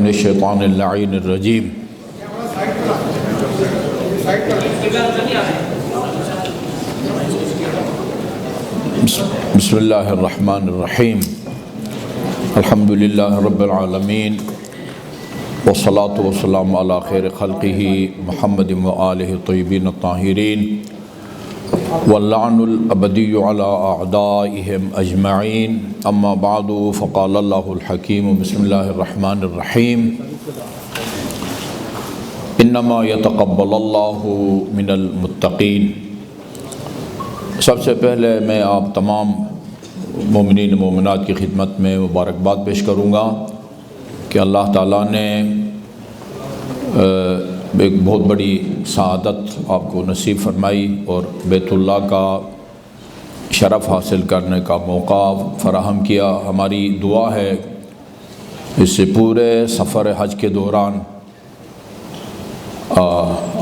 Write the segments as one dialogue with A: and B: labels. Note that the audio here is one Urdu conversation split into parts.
A: من الشیطان اللعین الرجیم بسم اللہ الرحمن الرحیم الحمدللہ رب العالمین والصلاة والسلام علی خیر خلقہ محمد وآلہ الطیبین الطاہرین واللعن الابدی علی اعدائہم اجمعین اما بعد فقال اللہ الحکیم بسم اللہ الرحمن الرحیم انما یتقبل اللہ من المتقین۔ سب سے پہلے میں آپ تمام مومنین مومنات کی خدمت میں مبارکباد پیش کروں گا کہ اللہ تعالیٰ نے ایک بہت بڑی سعادت آپ کو نصیب فرمائی اور بیت اللہ کا شرف حاصل کرنے کا موقع فراہم کیا۔ ہماری دعا ہے اس سے پورے سفر حج کے دوران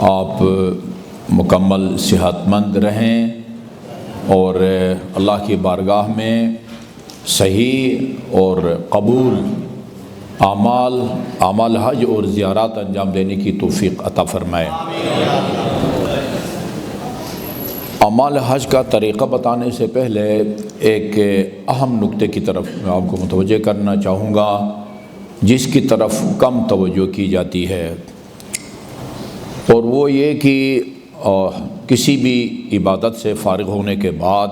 A: آپ مکمل صحت مند رہیں اور اللہ کی بارگاہ میں صحیح اور قبول اعمال حج اور زیارات انجام دینے کی توفیق عطا فرمائے۔ اعمال حج کا طریقہ بتانے سے پہلے ایک اہم نکتے کی طرف میں آپ کو متوجہ کرنا چاہوں گا جس کی طرف کم توجہ کی جاتی ہے، اور وہ یہ کہ کسی بھی عبادت سے فارغ ہونے کے بعد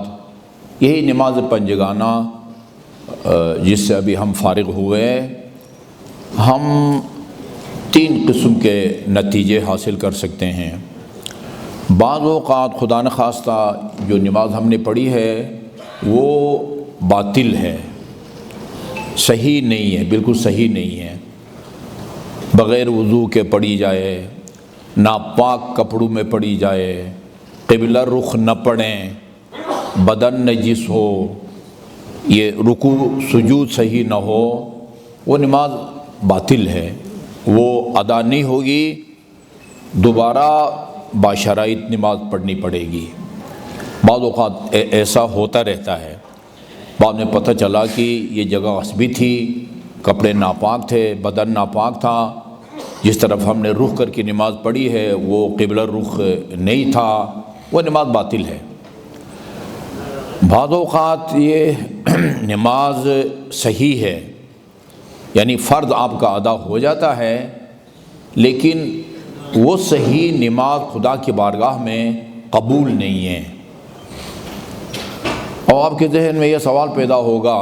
A: یہی نماز پنجگانہ جس سے ابھی ہم فارغ ہوئے ہم 3 قسم کے نتیجے حاصل کر سکتے ہیں۔ بعض اوقات خدا نخواستہ جو نماز ہم نے پڑھی ہے وہ باطل ہے، صحیح نہیں ہے، بالکل صحیح نہیں ہے، بغیر وضو کے پڑھی جائے، ناپاک کپڑوں میں پڑھی جائے، قبلہ رخ نہ پڑھیں، بدن نجس ہو، یہ رکوع سجود صحیح نہ ہو، وہ نماز باطل ہے، وہ ادا نہیں ہوگی، دوبارہ باشرائط نماز پڑھنی پڑے گی۔ بعض اوقات ایسا ہوتا رہتا ہے، بعد میں پتہ چلا کہ یہ جگہ غصبی تھی، کپڑے ناپاک تھے، بدن ناپاک تھا، جس طرف ہم نے رخ کر کے نماز پڑھی ہے وہ قبلہ رخ نہیں تھا، وہ نماز باطل ہے۔ بعض اوقات یہ نماز صحیح ہے، یعنی فرض آپ کا ادا ہو جاتا ہے، لیکن وہ صحیح نماز خدا کی بارگاہ میں قبول نہیں ہے۔ اور آپ کے ذہن میں یہ سوال پیدا ہوگا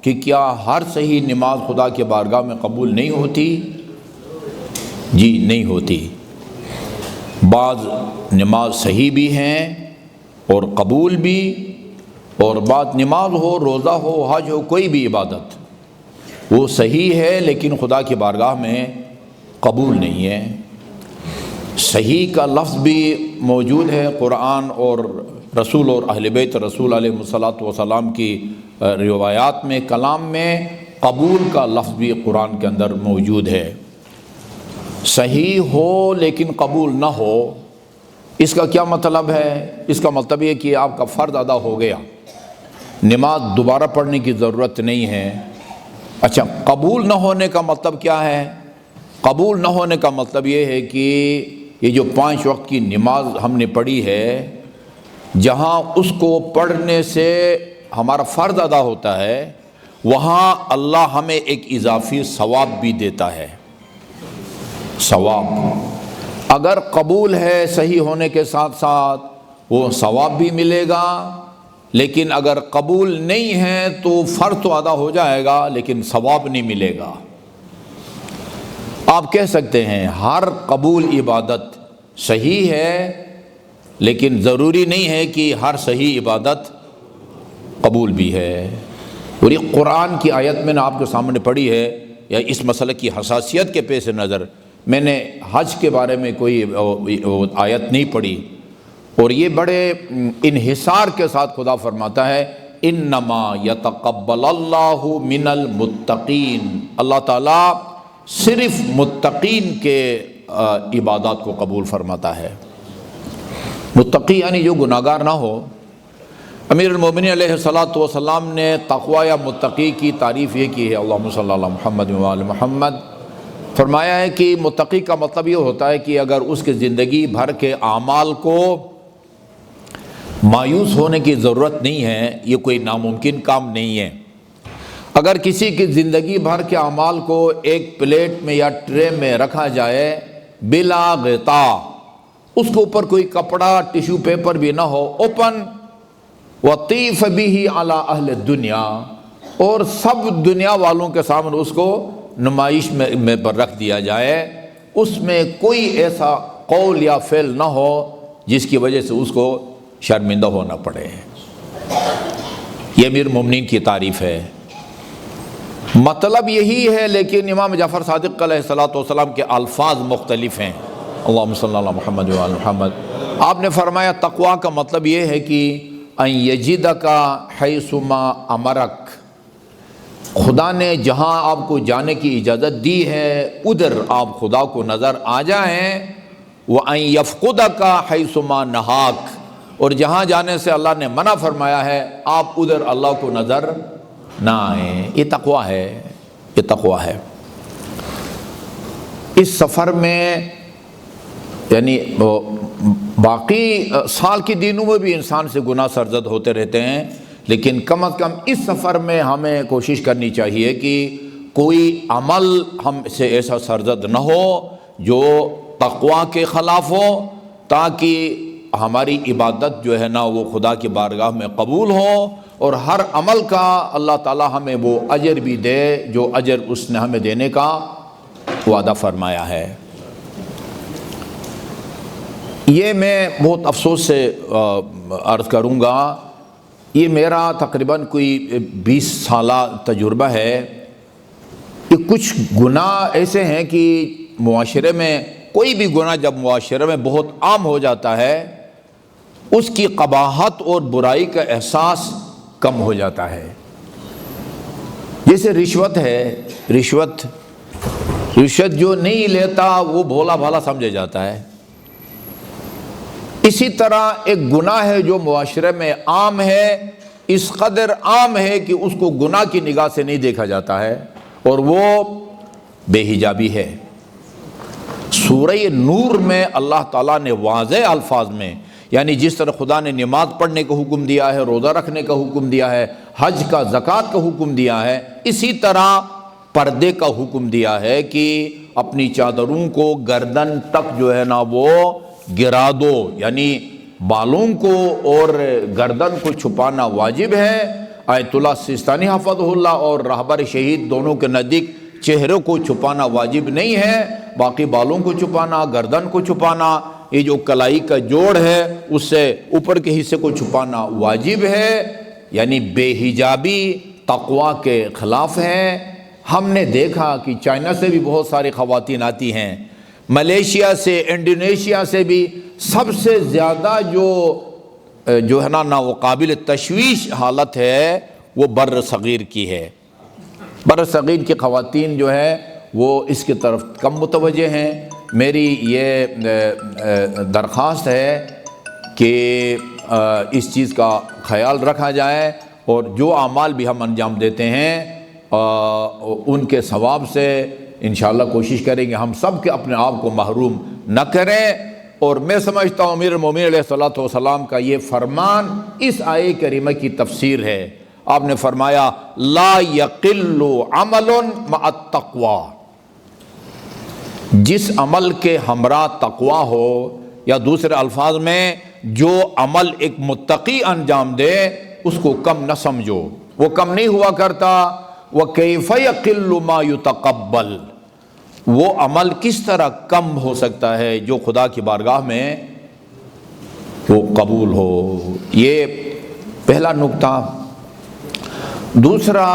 A: کہ کیا ہر صحیح نماز خدا کی بارگاہ میں قبول نہیں ہوتی؟ جی نہیں ہوتی، بعض نماز صحیح بھی ہیں اور قبول بھی، اور بعض نماز ہو، روزہ ہو، حج ہو، کوئی بھی عبادت وہ صحیح ہے لیکن خدا کی بارگاہ میں قبول نہیں ہے۔ صحیح کا لفظ بھی موجود ہے قرآن اور رسول اور اہل بیت رسول علیہ الصلاۃ والسلام کی روایات میں، کلام میں قبول کا لفظ بھی قرآن کے اندر موجود ہے۔ صحیح ہو لیکن قبول نہ ہو، اس کا کیا مطلب ہے؟ اس کا مطلب یہ کہ آپ کا فرض ادا ہو گیا، نماز دوبارہ پڑھنے کی ضرورت نہیں ہے۔ اچھا، قبول نہ ہونے کا مطلب کیا ہے؟ قبول نہ ہونے کا مطلب یہ ہے کہ یہ جو 5 وقت کی نماز ہم نے پڑھی ہے، جہاں اس کو پڑھنے سے ہمارا فرض ادا ہوتا ہے وہاں اللہ ہمیں ایک اضافی ثواب بھی دیتا ہے۔ ثواب اگر قبول ہے صحیح ہونے کے ساتھ ساتھ وہ ثواب بھی ملے گا، لیکن اگر قبول نہیں ہے تو فرض تو ادا ہو جائے گا لیکن ثواب نہیں ملے گا۔ آپ کہہ سکتے ہیں ہر قبول عبادت صحیح ہے، لیکن ضروری نہیں ہے کہ ہر صحیح عبادت قبول بھی ہے۔ اور یہ قرآن کی آیت میں نے آپ کے سامنے پڑھی ہے، یا اس مسئلے کی حساسیت کے پیش نظر میں نے حج کے بارے میں کوئی آیت نہیں پڑھی، اور یہ بڑے انحصار کے ساتھ خدا فرماتا ہے انما یتقبل اللہ من المتقین، اللہ تعالیٰ صرف متقین کے عبادات کو قبول فرماتا ہے۔ متقی یعنی جو گناہگار نہ ہو۔ امیر المومنین علیہ الصلاۃ والسلام نے تقوی یا متقی کی تعریف یہ کی ہے، اللہم صلی علی محمد و آل محمد، فرمایا ہے کہ متقی کا مطلب یہ ہوتا ہے کہ اگر اس کی زندگی بھر کے اعمال کو مایوس ہونے کی ضرورت نہیں ہے، یہ کوئی ناممکن کام نہیں ہے۔ اگر کسی کی زندگی بھر کے اعمال کو ایک پلیٹ میں یا ٹرے میں رکھا جائے بلا غطاء، اس کے اوپر کوئی کپڑا ٹیشو پیپر بھی نہ ہو، اوپن، وطیف به علی اہل الدنیا، اور سب دنیا والوں کے سامنے اس کو نمائش میں پر رکھ دیا جائے، اس میں کوئی ایسا قول یا فعل نہ ہو جس کی وجہ سے اس کو شرمندہ ہونا پڑے۔ یہ امیر المومنین کی تعریف ہے۔ مطلب یہی ہے، لیکن امام جعفر صادق علیہ السلام کے الفاظ مختلف ہیں۔ اللہم صلی اللہ محمد و علی محمد۔ آپ نے فرمایا تقویٰ کا مطلب یہ ہے کہ ان یجدک حیث ما امرک، خدا نے جہاں آپ کو جانے کی اجازت دی ہے ادھر آپ خدا کو نظر آ جائیں، وان یفقدک حیث ما نہاک، اور جہاں جانے سے اللہ نے منع فرمایا ہے آپ ادھر اللہ کو نظر نہ آئیں۔ یہ تقویٰ ہے، یہ تقویٰ ہے۔ اس سفر میں یعنی باقی سال کے دنوں میں بھی انسان سے گناہ سرزد ہوتے رہتے ہیں، لیکن کم از کم اس سفر میں ہمیں کوشش کرنی چاہیے کہ کوئی عمل ہم سے ایسا سرزد نہ ہو جو تقویٰ کے خلاف ہو، تاکہ ہماری عبادت جو ہے نا وہ خدا کی بارگاہ میں قبول ہو، اور ہر عمل کا اللہ تعالی ہمیں وہ اجر بھی دے جو اجر اس نے ہمیں دینے کا وعدہ فرمایا ہے۔ یہ میں بہت افسوس سے عرض کروں گا، یہ میرا تقریباً کوئی 20 سالہ تجربہ ہے کہ کچھ گناہ ایسے ہیں کہ معاشرے میں کوئی بھی گناہ جب معاشرے میں بہت عام ہو جاتا ہے اس کی قباحت اور برائی کا احساس کم ہو جاتا ہے۔ جیسے رشوت ہے، رشوت جو نہیں لیتا وہ بھولا بھالا سمجھا جاتا ہے۔ اسی طرح ایک گناہ ہے جو معاشرے میں عام ہے، اس قدر عام ہے کہ اس کو گناہ کی نگاہ سے نہیں دیکھا جاتا ہے، اور وہ بے حجابی ہے۔ سورہ نور میں اللہ تعالیٰ نے واضح الفاظ میں، یعنی جس طرح خدا نے نماز پڑھنے کا حکم دیا ہے، روزہ رکھنے کا حکم دیا ہے، حج کا، زکوٰۃ کا حکم دیا ہے، اسی طرح پردے کا حکم دیا ہے کہ اپنی چادروں کو گردن تک جو ہے نا وہ گرا دو، یعنی بالوں کو اور گردن کو چھپانا واجب ہے۔ آیت اللہ سیستانی حفظہ اللہ اور رہبر شہید دونوں کے نزدیک چہرے کو چھپانا واجب نہیں ہے، باقی بالوں کو چھپانا، گردن کو چھپانا، یہ جو کلائی کا جوڑ ہے اس سے اوپر کے حصے کو چھپانا واجب ہے، یعنی بے حجابی تقویٰ کے خلاف ہے۔ ہم نے دیکھا کہ چائنا سے بھی بہت ساری خواتین آتی ہیں، ملیشیا سے، انڈونیشیا سے بھی، سب سے زیادہ جو ہے نا وہ قابل تشویش حالت ہے وہ بر صغیر کی ہے۔ بر صغیر کی خواتین جو ہے وہ اس کی طرف کم متوجہ ہیں۔ میری یہ درخواست ہے کہ اس چیز کا خیال رکھا جائے، اور جو اعمال بھی ہم انجام دیتے ہیں ان کے ثواب سے انشاءاللہ کوشش کریں گے ہم سب کے اپنے آپ کو محروم نہ کریں۔ اور میں سمجھتا ہوں امیر المومنین علیہ السلام کا یہ فرمان اس آیہ کریمہ کی تفسیر ہے۔ آپ نے فرمایا لا یقل عمل مع التقوی، جس عمل کے ہمراہ تقوی ہو، یا دوسرے الفاظ میں جو عمل ایک متقی انجام دے اس کو کم نہ سمجھو، وہ کم نہیں ہوا کرتا۔ وَكَيْفَ يَقِلُّ مَا يُتَقَبَّلُ، وہ عمل کس طرح کم ہو سکتا ہے جو خدا کی بارگاہ میں وہ قبول ہو۔ یہ پہلا نقطہ۔ دوسرا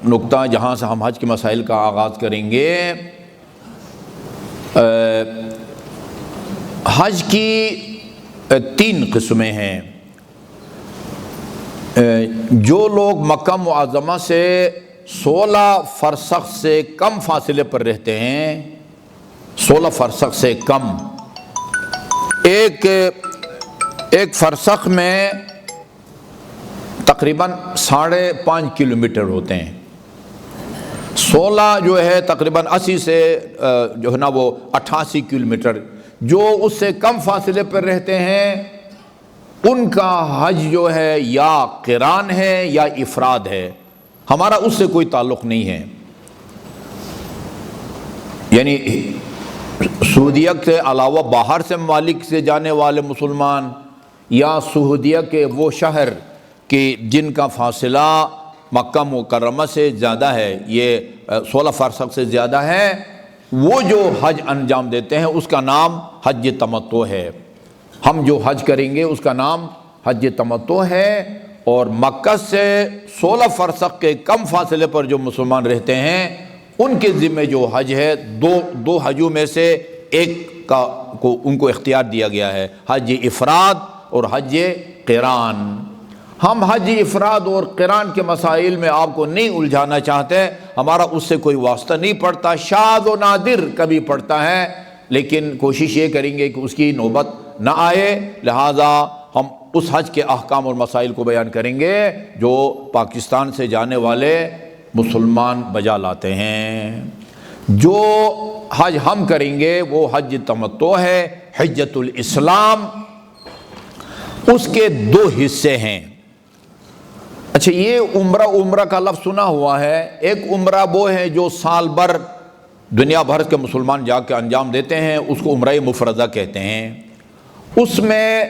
A: نقطہ جہاں سے ہم حج کے مسائل کا آغاز کریں گے، حج کی 3 قسمیں ہیں۔ جو لوگ مکہ معظمہ سے 16 فرسخ سے کم فاصلے پر رہتے ہیں، 16 فرسخ سے کم، ایک فرسخ میں تقریباً 5.5 کلومیٹر ہوتے ہیں، 16 جو ہے تقریباً 80 سے جو ہے نا وہ 88 کلومیٹر، جو اس سے کم فاصلے پر رہتے ہیں ان کا حج جو ہے یا قران ہے یا افراد ہے، ہمارا اس سے کوئی تعلق نہیں ہے۔ یعنی سعودیہ کے علاوہ باہر سے ممالک سے جانے والے مسلمان یا سعودیہ کے وہ شہر کہ جن کا فاصلہ مکہ مکرمہ سے زیادہ ہے، یہ 16 فرسخ سے زیادہ ہے، وہ جو حج انجام دیتے ہیں اس کا نام حج تمتع ہے۔ ہم جو حج کریں گے اس کا نام حج تمتع ہے، اور مکہ سے 16 فرسخ کے کم فاصلے پر جو مسلمان رہتے ہیں ان کے ذمہ جو حج ہے، دو حجوں میں سے ایک کا کو ان کو اختیار دیا گیا ہے، حج افراد اور حج قران۔ ہم حج افراد اور قران کے مسائل میں آپ کو نہیں الجھانا چاہتے، ہمارا اس سے کوئی واسطہ نہیں پڑتا، شاذ و نادر کبھی پڑتا ہے، لیکن کوشش یہ کریں گے کہ اس کی نوبت نہ آئے، لہذا ہم اس حج کے احکام اور مسائل کو بیان کریں گے جو پاکستان سے جانے والے مسلمان بجا لاتے ہیں۔ جو حج ہم کریں گے وہ حج تمتع ہے، حجۃ الاسلام، اس کے 2 حصے ہیں۔ اچھا، یہ عمرہ کا لفظ سنا ہوا ہے، ایک عمرہ وہ ہے جو سال بھر دنیا بھر کے مسلمان جا کے انجام دیتے ہیں، اس کو عمرہ مفردہ کہتے ہیں۔ اس میں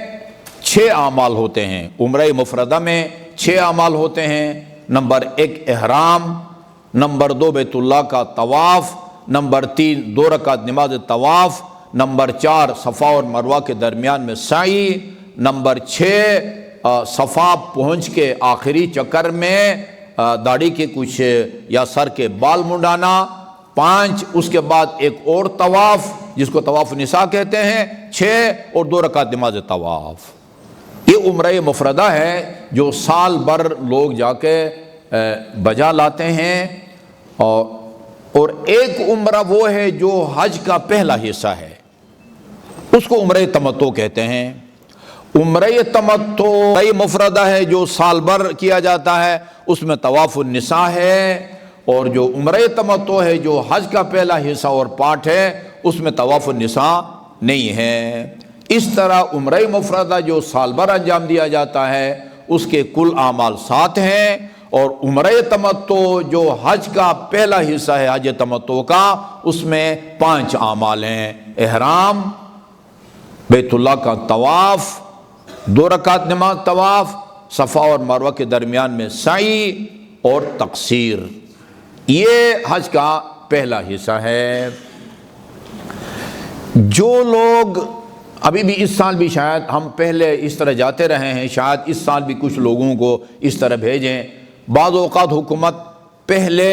A: 6 اعمال ہوتے ہیں، عمرہ مفردہ میں 6 اعمال ہوتے ہیں۔ نمبر 1 احرام، نمبر 2 بیت اللہ کا طواف، نمبر 3 2 رکعت نماز طواف، نمبر 4 صفا اور مروہ کے درمیان میں سعی، نمبر 6 صفا پہنچ کے آخری چکر میں داڑھی کے کچھ یا سر کے بال منڈانا، 5 اس کے بعد ایک اور طواف جس کو طواف نساء کہتے ہیں، 6 اور 2 رکعت نماز طواف۔ یہ عمرہ مفردہ ہے جو سال بھر لوگ جا کے بجا لاتے ہیں، اور ایک عمرہ وہ ہے جو حج کا پہلا حصہ ہے، اس کو عمرہ تمتع کہتے ہیں۔ عمرہ تمتع مفردہ ہے جو سال بھر کیا جاتا ہے، اس میں طواف النساء ہے، اور جو عمرہ تمتع ہے جو حج کا پہلا حصہ اور پارٹ ہے اس میں طواف النساء نہیں ہے۔ اس طرح عمرہ مفردہ جو سال بھر انجام دیا جاتا ہے اس کے کل اعمال 7 ہیں، اور عمرہ تمتع جو حج کا پہلا حصہ ہے حج تمتع کا، اس میں 5 اعمال ہیں، احرام، بیت اللہ کا طواف، 2 رکعت نماز طواف، صفا اور مروہ کے درمیان میں سعی اور تقصیر۔ یہ حج کا پہلا حصہ ہے۔ جو لوگ ابھی بھی اس سال بھی شاید ہم پہلے اس طرح جاتے رہے ہیں، شاید اس سال بھی کچھ لوگوں کو اس طرح بھیجیں۔ بعض اوقات حکومت پہلے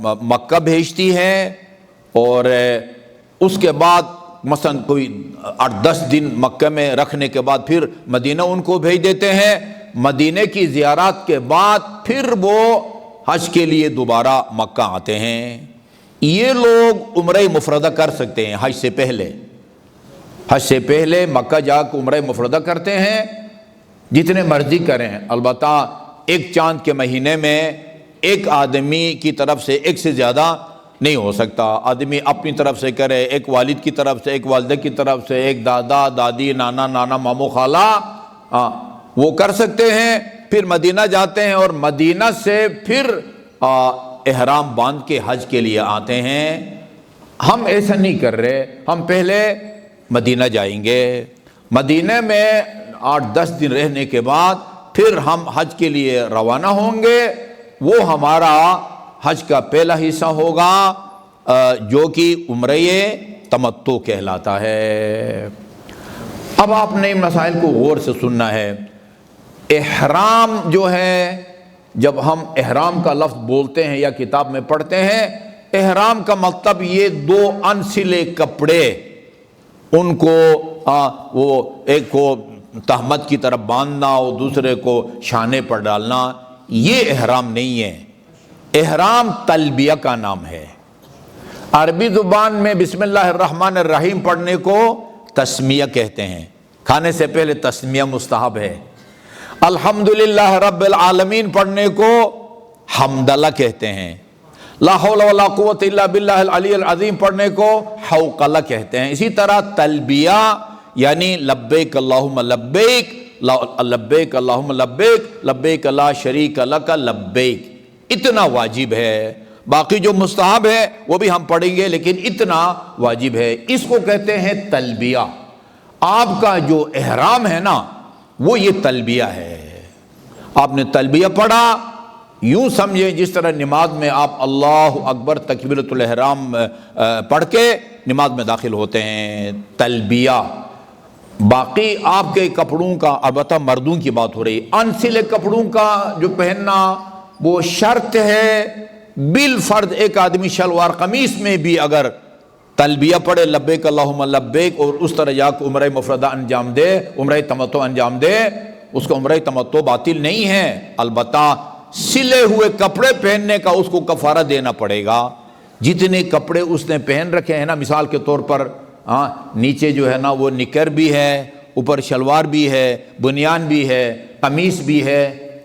A: مکہ بھیجتی ہے، اور اس کے بعد مثلا کوئی 8-10 دن مکہ میں رکھنے کے بعد پھر مدینہ ان کو بھیج دیتے ہیں۔ مدینہ کی زیارات کے بعد پھر وہ حج کے لیے دوبارہ مکہ آتے ہیں۔ یہ لوگ عمرہ مفردہ کر سکتے ہیں حج سے پہلے، حج سے پہلے مکہ جا کے عمرہ مفردہ کرتے ہیں، جتنے مرضی کریں۔ البتہ ایک چاند کے مہینے میں ایک آدمی کی طرف سے ایک سے زیادہ نہیں ہو سکتا، آدمی اپنی طرف سے کرے، ایک والد کی طرف سے، ایک والدہ کی طرف سے، ایک دادا دادی نانا مامو خالہ، وہ کر سکتے ہیں۔ پھر مدینہ جاتے ہیں اور مدینہ سے پھر احرام باندھ کے حج کے لیے آتے ہیں۔ ہم ایسا نہیں کر رہے، ہم پہلے مدینہ جائیں گے، مدینہ میں 8-10 دن رہنے کے بعد پھر ہم حج کے لیے روانہ ہوں گے۔ وہ ہمارا حج کا پہلا حصہ ہوگا جو کہ عمرہ تمتع کہلاتا ہے۔ اب آپ نے ان مسائل کو غور سے سننا ہے۔ احرام جو ہے، جب ہم احرام کا لفظ بولتے ہیں یا کتاب میں پڑھتے ہیں، احرام کا مطلب یہ 2 انسلے کپڑے، ان کو وہ ایک کو تہمت کی طرف باندھنا اور دوسرے کو شانے پر ڈالنا، یہ احرام نہیں ہے۔ احرام تلبیہ کا نام ہے۔ عربی زبان میں بسم اللہ الرحمن الرحیم پڑھنے کو تسمیہ کہتے ہیں، کھانے سے پہلے تسمیہ مستحب ہے۔ الحمدللہ رب العالمین پڑھنے کو حمدللہ کہتے ہیں۔ لا حول ولا قوت الا باللہ العلی العظیم پڑھنے کو حوقلہ کہتے ہیں۔ اسی طرح تلبیہ یعنی لبیک اللہم لبیک، لبیک اللہم لبیک، لبیک لا شریک لک لبیک، اتنا واجب ہے۔ باقی جو مستحب ہے وہ بھی ہم پڑھیں گے، لیکن اتنا واجب ہے۔ اس کو کہتے ہیں تلبیہ۔ آپ کا جو احرام ہے نا وہ یہ تلبیہ ہے۔ آپ نے تلبیہ پڑھا، یوں سمجھیں جس طرح نماز میں آپ اللہ اکبر تکبیرۃ الاحرام پڑھ کے نماز میں داخل ہوتے ہیں، تلبیہ۔ باقی آپ کے کپڑوں کا، البتہ مردوں کی بات ہو رہی، انسلے کپڑوں کا جو پہننا وہ شرط ہے بالفرض۔ ایک آدمی شلوار قمیص میں بھی اگر تلبیہ پڑھے لبیک اللہم لبیک اور اس طرح جا کے عمرہ مفردہ انجام دے، عمرہ تمتع انجام دے، اس کا عمرہ تمتع باطل نہیں ہے۔ البتہ سلے ہوئے کپڑے پہننے کا اس کو کفارہ دینا پڑے گا۔ جتنے کپڑے اس نے پہن رکھے ہیں نا، مثال کے طور پر نیچے جو ہے نا وہ نکر بھی ہے، اوپر شلوار بھی ہے، بنیان بھی ہے، قمیص بھی ہے،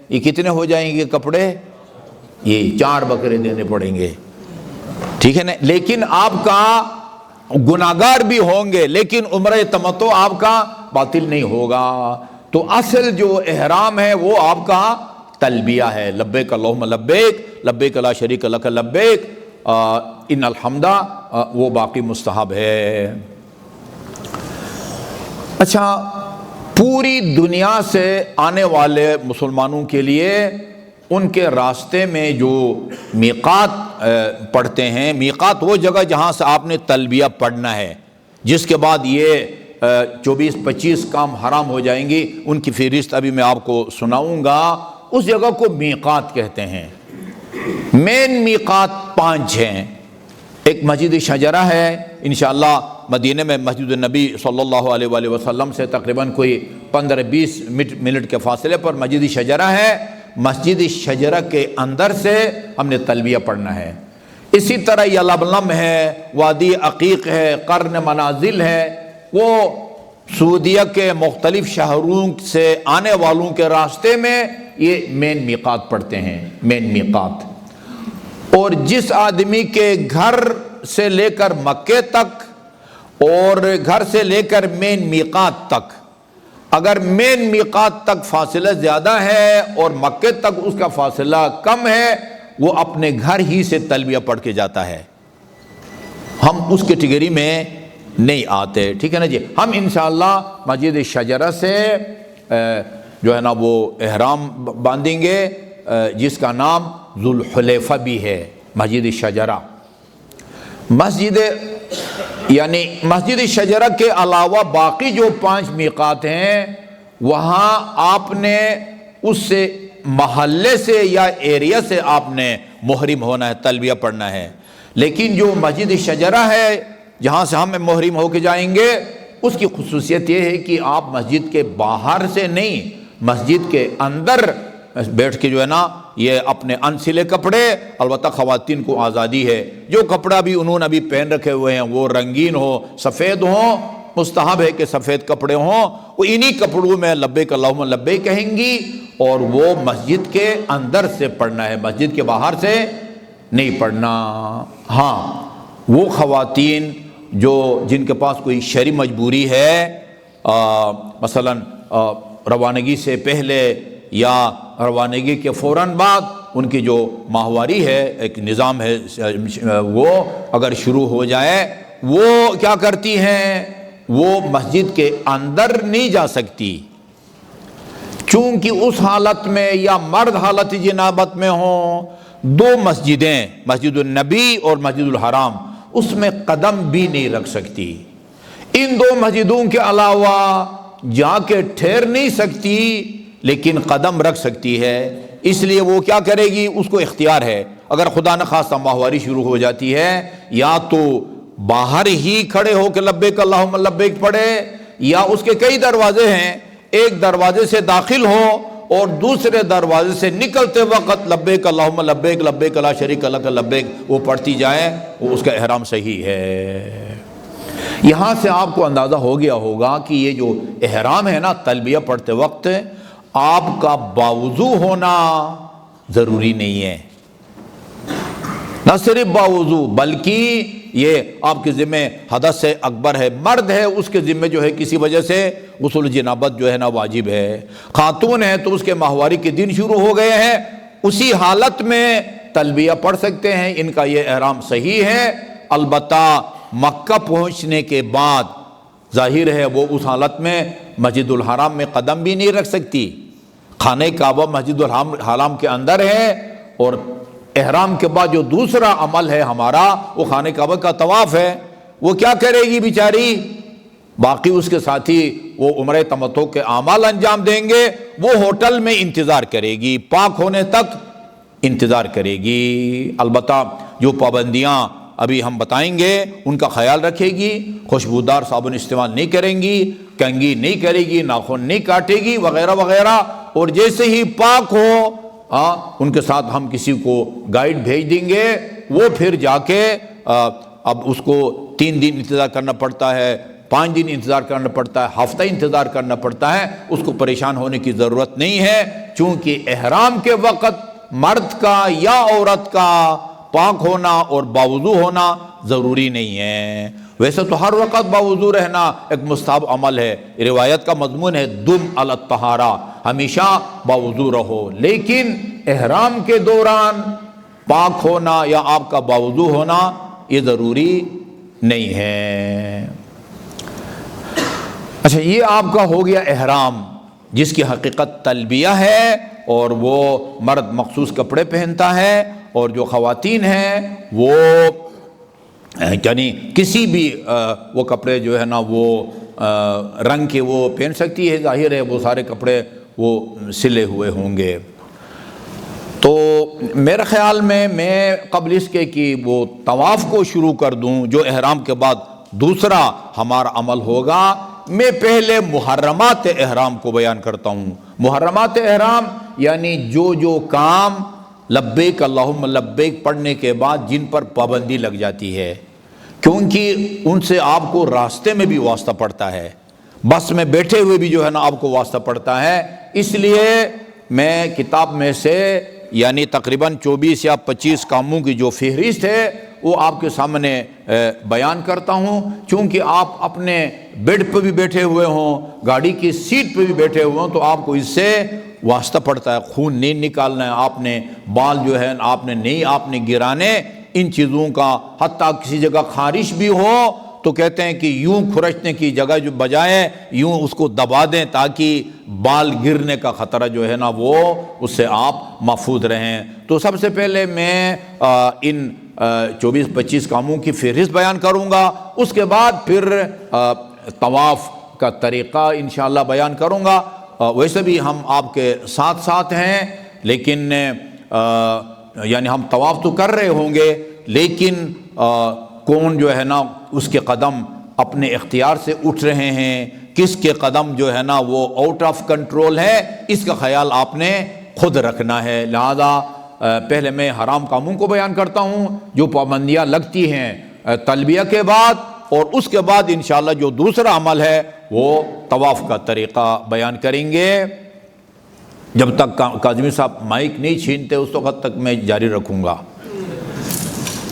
A: یہ کتنے ہو جائیں گے کپڑے؟ یہ 4 بکرے دینے پڑیں گے، ٹھیک ہے نا۔ لیکن آپ کا گناہگار بھی ہوں گے، لیکن عمرہ تمتع آپ کا باطل نہیں ہوگا۔ تو اصل جو احرام ہے وہ آپ کا تلبیہ ہے، لبیک اللہم لبیک، لبیک لا شریک لک لبیک، ان الحمدہ، وہ باقی مستحب ہے۔ اچھا، پوری دنیا سے آنے والے مسلمانوں کے لیے ان کے راستے میں جو میقات پڑھتے ہیں، میقات وہ جگہ جہاں سے آپ نے تلبیہ پڑھنا ہے، جس کے بعد یہ 24-25 کام حرام ہو جائیں گی، ان کی فہرست ابھی میں آپ کو سناؤں گا۔ اس جگہ کو میقات کہتے ہیں۔ مین میقات 5 ہیں۔ ایک مسجد شجرہ ہے، انشاءاللہ مدینہ میں مسجد النبی صلی اللہ علیہ وآلہ وسلم سے تقریباً کوئی 15-20 منٹ کے فاصلے پر مسجد شجرہ ہے۔ مسجد شجرہ کے اندر سے ہم نے تلبیہ پڑھنا ہے۔ اسی طرح یلملم ہے، وادی عقیق ہے، قرن منازل ہے، وہ سعودیہ کے مختلف شہروں سے آنے والوں کے راستے میں یہ مین میقات پڑھتے ہیں، مین میقات۔ اور جس آدمی کے گھر سے لے کر مکے تک اور گھر سے لے کر مین میقات تک، اگر مین میقات تک فاصلہ زیادہ ہے اور مکے تک اس کا فاصلہ کم ہے، وہ اپنے گھر ہی سے تلبیہ پڑھ کے جاتا ہے۔ ہم اس کیٹیگری میں نہیں آتے، ٹھیک ہے نا جی۔ ہم انشاءاللہ مسجد شجرہ سے جو ہے نا وہ احرام باندھیں گے، جس کا نام ذوالحلیفہ بھی ہے، مسجد شجرہ۔ یعنی مسجد شجرہ کے علاوہ باقی جو 5 میقات ہیں، وہاں آپ نے اس سے محلے سے یا ایریا سے آپ نے محرم ہونا ہے، تلبیہ پڑھنا ہے۔ لیکن جو مسجد شجرہ ہے جہاں سے ہم محرم ہو کے جائیں گے، اس کی خصوصیت یہ ہے کہ آپ مسجد کے باہر سے نہیں، مسجد کے اندر بیٹھ کے جو ہے نا یہ اپنے انسلے کپڑے، البتہ خواتین کو آزادی ہے، جو کپڑا بھی انہوں نے ابھی پہن رکھے ہوئے ہیں وہ رنگین ہو، سفید ہوں، مستحب ہے کہ سفید کپڑے ہوں، وہ انہی کپڑوں میں لبیک اللہم لبیک کہیں گی، اور وہ مسجد کے اندر سے پڑھنا ہے، مسجد کے باہر سے نہیں پڑھنا۔ ہاں، وہ خواتین جن کے پاس کوئی شرعی مجبوری ہے، مثلا روانگی سے پہلے یا روانگی کے فوراً بعد ان کی جو ماہواری ہے، ایک نظام ہے، وہ اگر شروع ہو جائے، وہ کیا کرتی ہیں؟ وہ مسجد کے اندر نہیں جا سکتی، چونکہ اس حالت میں یا مرد حالت جنابت میں ہوں، 2 مسجدیں، مسجد النبی اور مسجد الحرام، اس میں قدم بھی نہیں رکھ سکتی۔ ان 2 مسجدوں کے علاوہ جا کے ٹھہر نہیں سکتی، لیکن قدم رکھ سکتی ہے۔ اس لیے وہ کیا کرے گی؟ اس کو اختیار ہے، اگر خدا نخواستہ ماہواری شروع ہو جاتی ہے، یا تو باہر ہی کھڑے ہو کے لبیک اللہم لبیک پڑھے، یا اس کے کئی دروازے ہیں، ایک دروازے سے داخل ہو اور دوسرے دروازے سے نکلتے وقت لبیک اللہم لبیک، لبیک لا شریک لک لبیک وہ پڑھتی جائے، وہ اس کا احرام صحیح ہے۔ یہاں سے آپ کو اندازہ ہو گیا ہوگا کہ یہ جو احرام ہے نا، تلبیہ پڑھتے وقت آپ کا باوضو ہونا ضروری نہیں ہے۔ نہ صرف باوضو بلکہ یہ آپ کے ذمہ حدث سے اکبر ہے، مرد ہے اس کے ذمہ جو ہے کسی وجہ سے غسل جنابت جو ہے نا واجب ہے، خاتون ہے تو اس کے ماہواری کے دن شروع ہو گئے ہیں، اسی حالت میں تلبیہ پڑھ سکتے ہیں، ان کا یہ احرام صحیح ہے۔ البتہ مکہ پہنچنے کے بعد ظاہر ہے وہ اس حالت میں مسجد الحرام میں قدم بھی نہیں رکھ سکتی، خانہ کعبہ مسجد الحرام کے اندر ہے، اور احرام کے بعد جو دوسرا عمل ہے ہمارا وہ خانہ کعبہ کا طواف ہے، وہ کیا کرے گی بیچاری؟ باقی اس کے ساتھی وہ عمرہ تمتع کے اعمال انجام دیں گے، وہ ہوٹل میں انتظار کرے گی، پاک ہونے تک انتظار کرے گی۔ البتہ جو پابندیاں ابھی ہم بتائیں گے ان کا خیال رکھے گی، خوشبودار صابن استعمال نہیں کریں گی، کنگھی نہیں کرے گی، ناخن نہیں کاٹے گی وغیرہ وغیرہ، اور جیسے ہی پاک ہو ان کے ساتھ ہم کسی کو گائیڈ بھیج دیں گے، وہ پھر جا کے اب اس کو 3 دن انتظار کرنا پڑتا ہے، 5 دن انتظار کرنا پڑتا ہے، ہفتہ انتظار کرنا پڑتا ہے، اس کو پریشان ہونے کی ضرورت نہیں ہے، چونکہ احرام کے وقت مرد کا یا عورت کا پاک ہونا اور باوضو ہونا ضروری نہیں ہے۔ ویسے تو ہر وقت باوضو رہنا ایک مستحب عمل ہے، روایت کا مضمون ہے دم علی الطہارہ، ہمیشہ باوضو رہو، لیکن احرام کے دوران پاک ہونا یا آپ کا باوضو ہونا یہ ضروری نہیں ہے۔ اچھا، یہ آپ کا ہو گیا احرام جس کی حقیقت تلبیہ ہے، اور وہ مرد مخصوص کپڑے پہنتا ہے، اور جو خواتین ہیں وہ یعنی کسی بھی وہ کپڑے جو ہے نا وہ رنگ کے وہ پہن سکتی ہے، ظاہر ہے وہ سارے کپڑے وہ سلے ہوئے ہوں گے۔ تو میرے خیال میں قبل اس کے کہ وہ طواف کو شروع کر دوں جو احرام کے بعد دوسرا ہمارا عمل ہوگا، میں پہلے محرمات احرام کو بیان کرتا ہوں۔ محرمات احرام یعنی جو کام لبیک اللہم لبیک پڑھنے کے بعد جن پر پابندی لگ جاتی ہے، کیونکہ ان سے آپ کو راستے میں بھی واسطہ پڑتا ہے، بس میں بیٹھے ہوئے بھی جو ہے نا آپ کو واسطہ پڑتا ہے، اس لیے میں کتاب میں سے یعنی تقریباً 24 یا 25 کاموں کی جو فہرست ہے وہ آپ کے سامنے بیان کرتا ہوں، چونکہ آپ اپنے بیڈ پہ بھی بیٹھے ہوئے ہوں، گاڑی کی سیٹ پہ بھی بیٹھے ہوئے ہوں، تو آپ کو اس سے واسطہ پڑتا ہے، خون نہیں نکالنا ہے آپ نے، بال جو ہے آپ نے نہیں آپ نے گرانے، ان چیزوں کا، حتیٰ کسی جگہ خارش بھی ہو تو کہتے ہیں کہ یوں کھرچنے کی جگہ جو بجائے یوں اس کو دبا دیں تاکہ بال گرنے کا خطرہ جو ہے نا وہ اس سے آپ محفوظ رہیں۔ تو سب سے پہلے میں ان 24-25 کاموں کی فہرست بیان کروں گا، اس کے بعد پھر طواف کا طریقہ انشاءاللہ بیان کروں گا۔ ویسے بھی ہم آپ کے ساتھ ساتھ ہیں، لیکن یعنی ہم طواف تو کر رہے ہوں گے، لیکن کون جو ہے نا اس کے قدم اپنے اختیار سے اٹھ رہے ہیں، کس کے قدم جو ہے نا وہ آؤٹ آف کنٹرول ہے، اس کا خیال آپ نے خود رکھنا ہے۔ لہذا پہلے میں حرام کاموں کو بیان کرتا ہوں جو پابندیاں لگتی ہیں تلبیہ کے بعد، اور اس کے بعد انشاءاللہ جو دوسرا عمل ہے وہ طواف کا طریقہ بیان کریں گے۔ جب تک کاظمی صاحب مائک نہیں چھینتے اس وقت تک میں جاری رکھوں گا۔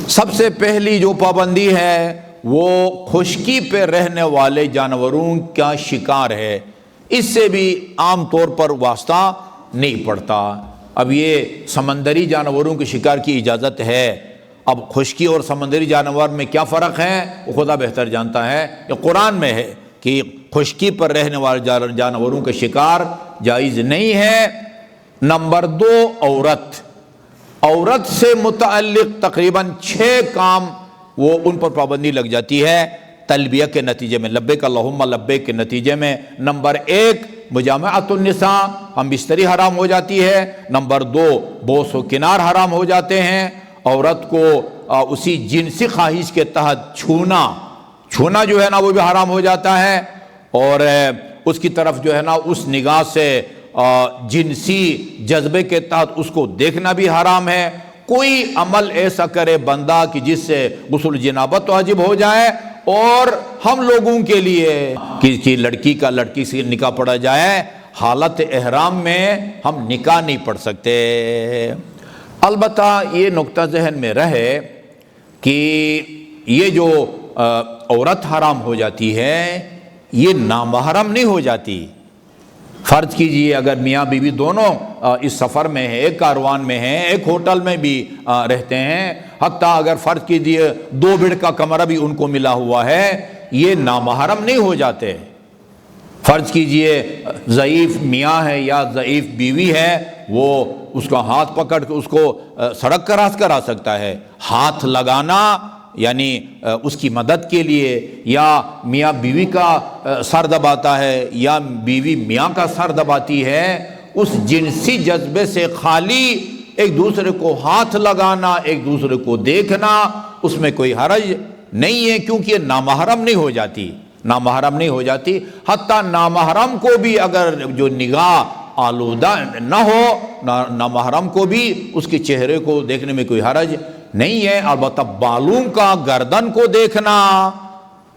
A: سب سے پہلی جو پابندی ہے وہ خشکی پہ رہنے والے جانوروں کا شکار ہے، اس سے بھی عام طور پر واسطہ نہیں پڑتا۔ اب یہ سمندری جانوروں کے شکار کی اجازت ہے، اب خشکی اور سمندری جانور میں کیا فرق ہے وہ خدا بہتر جانتا ہے۔ یہ قرآن میں ہے کہ خشکی پر رہنے والے جانوروں کے شکار جائز نہیں ہے۔ نمبر 2، عورت سے متعلق تقریباً 6 کام وہ ان پر پابندی لگ جاتی ہے تلبیہ کے نتیجے میں، لبیک اللہم لبیک کے نتیجے میں۔ نمبر 1، مجامعۃ النساء، ہم بستری حرام ہو جاتی ہے۔ نمبر 2، بوس و کنار حرام ہو جاتے ہیں، عورت کو اسی جنسی خواہش کے تحت چھونا جو ہے نا وہ بھی حرام ہو جاتا ہے، اور اس کی طرف جو ہے نا اس نگاہ سے جنسی جذبے کے تحت اس کو دیکھنا بھی حرام ہے۔ کوئی عمل ایسا کرے بندہ کہ جس سے غسل جنابت واجب ہو جائے، اور ہم لوگوں کے لیے کسی لڑکی کا لڑکی سے نکاح پڑھا جائے، حالت احرام میں ہم نکاح نہیں پڑھ سکتے۔ البتہ یہ نقطہ ذہن میں رہے کہ یہ جو عورت حرام ہو جاتی ہے یہ نامحرم نہیں ہو جاتی۔ فرض کیجئے اگر میاں بیوی دونوں اس سفر میں ہیں، ایک کاروان میں ہیں، ایک ہوٹل میں بھی رہتے ہیں، حتیٰ اگر فرض کیجئے 2 بیڈ کا کمرہ بھی ان کو ملا ہوا ہے، یہ نامحرم نہیں ہو جاتے۔ فرض کیجئے ضعیف میاں ہے یا ضعیف بیوی ہے، وہ اس کا ہاتھ پکڑ کے اس کو سڑک کراس کرا سکتا ہے۔ ہاتھ لگانا یعنی اس کی مدد کے لیے، یا میاں بیوی کا سر دباتا ہے یا بیوی میاں کا سر دباتی ہے، اس جنسی جذبے سے خالی ایک دوسرے کو ہاتھ لگانا، ایک دوسرے کو دیکھنا، اس میں کوئی حرج نہیں ہے، کیونکہ یہ نامحرم نہیں ہو جاتی، نامحرم نہیں ہو جاتی۔ حتیٰ نامحرم کو بھی اگر جو نگاہ آلودہ نہ ہو، نامحرم کو بھی اس کے چہرے کو دیکھنے میں کوئی حرج نہیں ہے۔ البتہ بالوں کا گردن کو دیکھنا،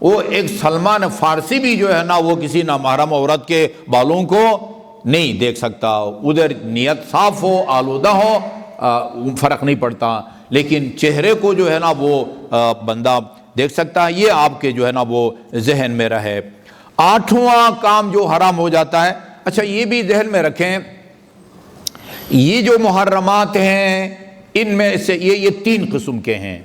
A: وہ ایک سلمان فارسی بھی جو ہے نا وہ کسی نامحرم عورت کے بالوں کو نہیں دیکھ سکتا، ادھر نیت صاف ہو آلودہ ہو فرق نہیں پڑتا، لیکن چہرے کو جو ہے نا وہ بندہ دیکھ سکتا ہے۔ یہ آپ کے جو ہے نا وہ ذہن میں رہے۔ 8واں کام جو حرام ہو جاتا ہے، اچھا یہ بھی ذہن میں رکھیں، یہ جو محرمات ہیں ان میں سے یہ 3 قسم کے ہیں۔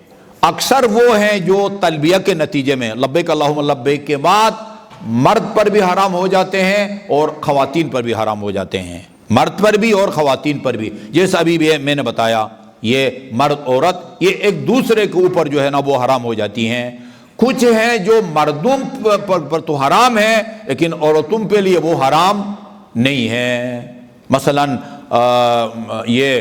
A: اکثر وہ ہیں جو تلبیہ کے نتیجے میں لبیک اللہم لبیک کے بعد مرد پر بھی حرام ہو جاتے ہیں اور خواتین پر بھی حرام ہو جاتے ہیں، مرد پر بھی اور خواتین پر بھی، جیسا ابھی بھی میں نے بتایا، یہ مرد عورت یہ ایک دوسرے کے اوپر جو ہے نا وہ حرام ہو جاتی ہیں۔ کچھ ہیں جو مردوں پر تو حرام ہے لیکن عورتوں کے لیے وہ حرام نہیں ہے، مثلا یہ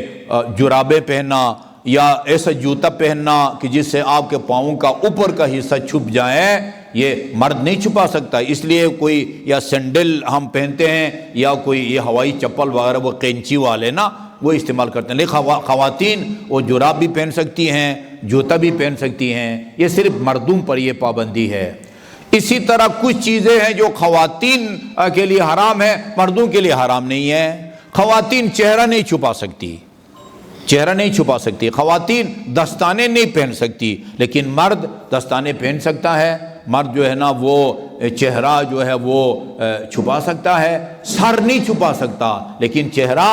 A: جرابیں پہننا یا ایسا جوتا پہننا کہ جس سے آپ کے پاؤں کا اوپر کا حصہ چھپ جائے، یہ مرد نہیں چھپا سکتا، اس لیے کوئی یا سینڈل ہم پہنتے ہیں یا کوئی یہ ہوائی چپل وغیرہ وہ قینچی والے نا وہ استعمال کرتے ہیں، لیکن خواتین وہ جراب بھی پہن سکتی ہیں، جوتا بھی پہن سکتی ہیں، یہ صرف مردوں پر یہ پابندی ہے۔ اسی طرح کچھ چیزیں ہیں جو خواتین کے لیے حرام ہے، مردوں کے لیے حرام نہیں ہے۔ خواتین چہرہ نہیں چھپا سکتی، چہرہ نہیں چھپا سکتی، خواتین دستانے نہیں پہن سکتی، لیکن مرد دستانے پہن سکتا ہے، مرد جو ہے نا وہ چہرہ جو ہے وہ چھپا سکتا ہے، سر نہیں چھپا سکتا لیکن چہرہ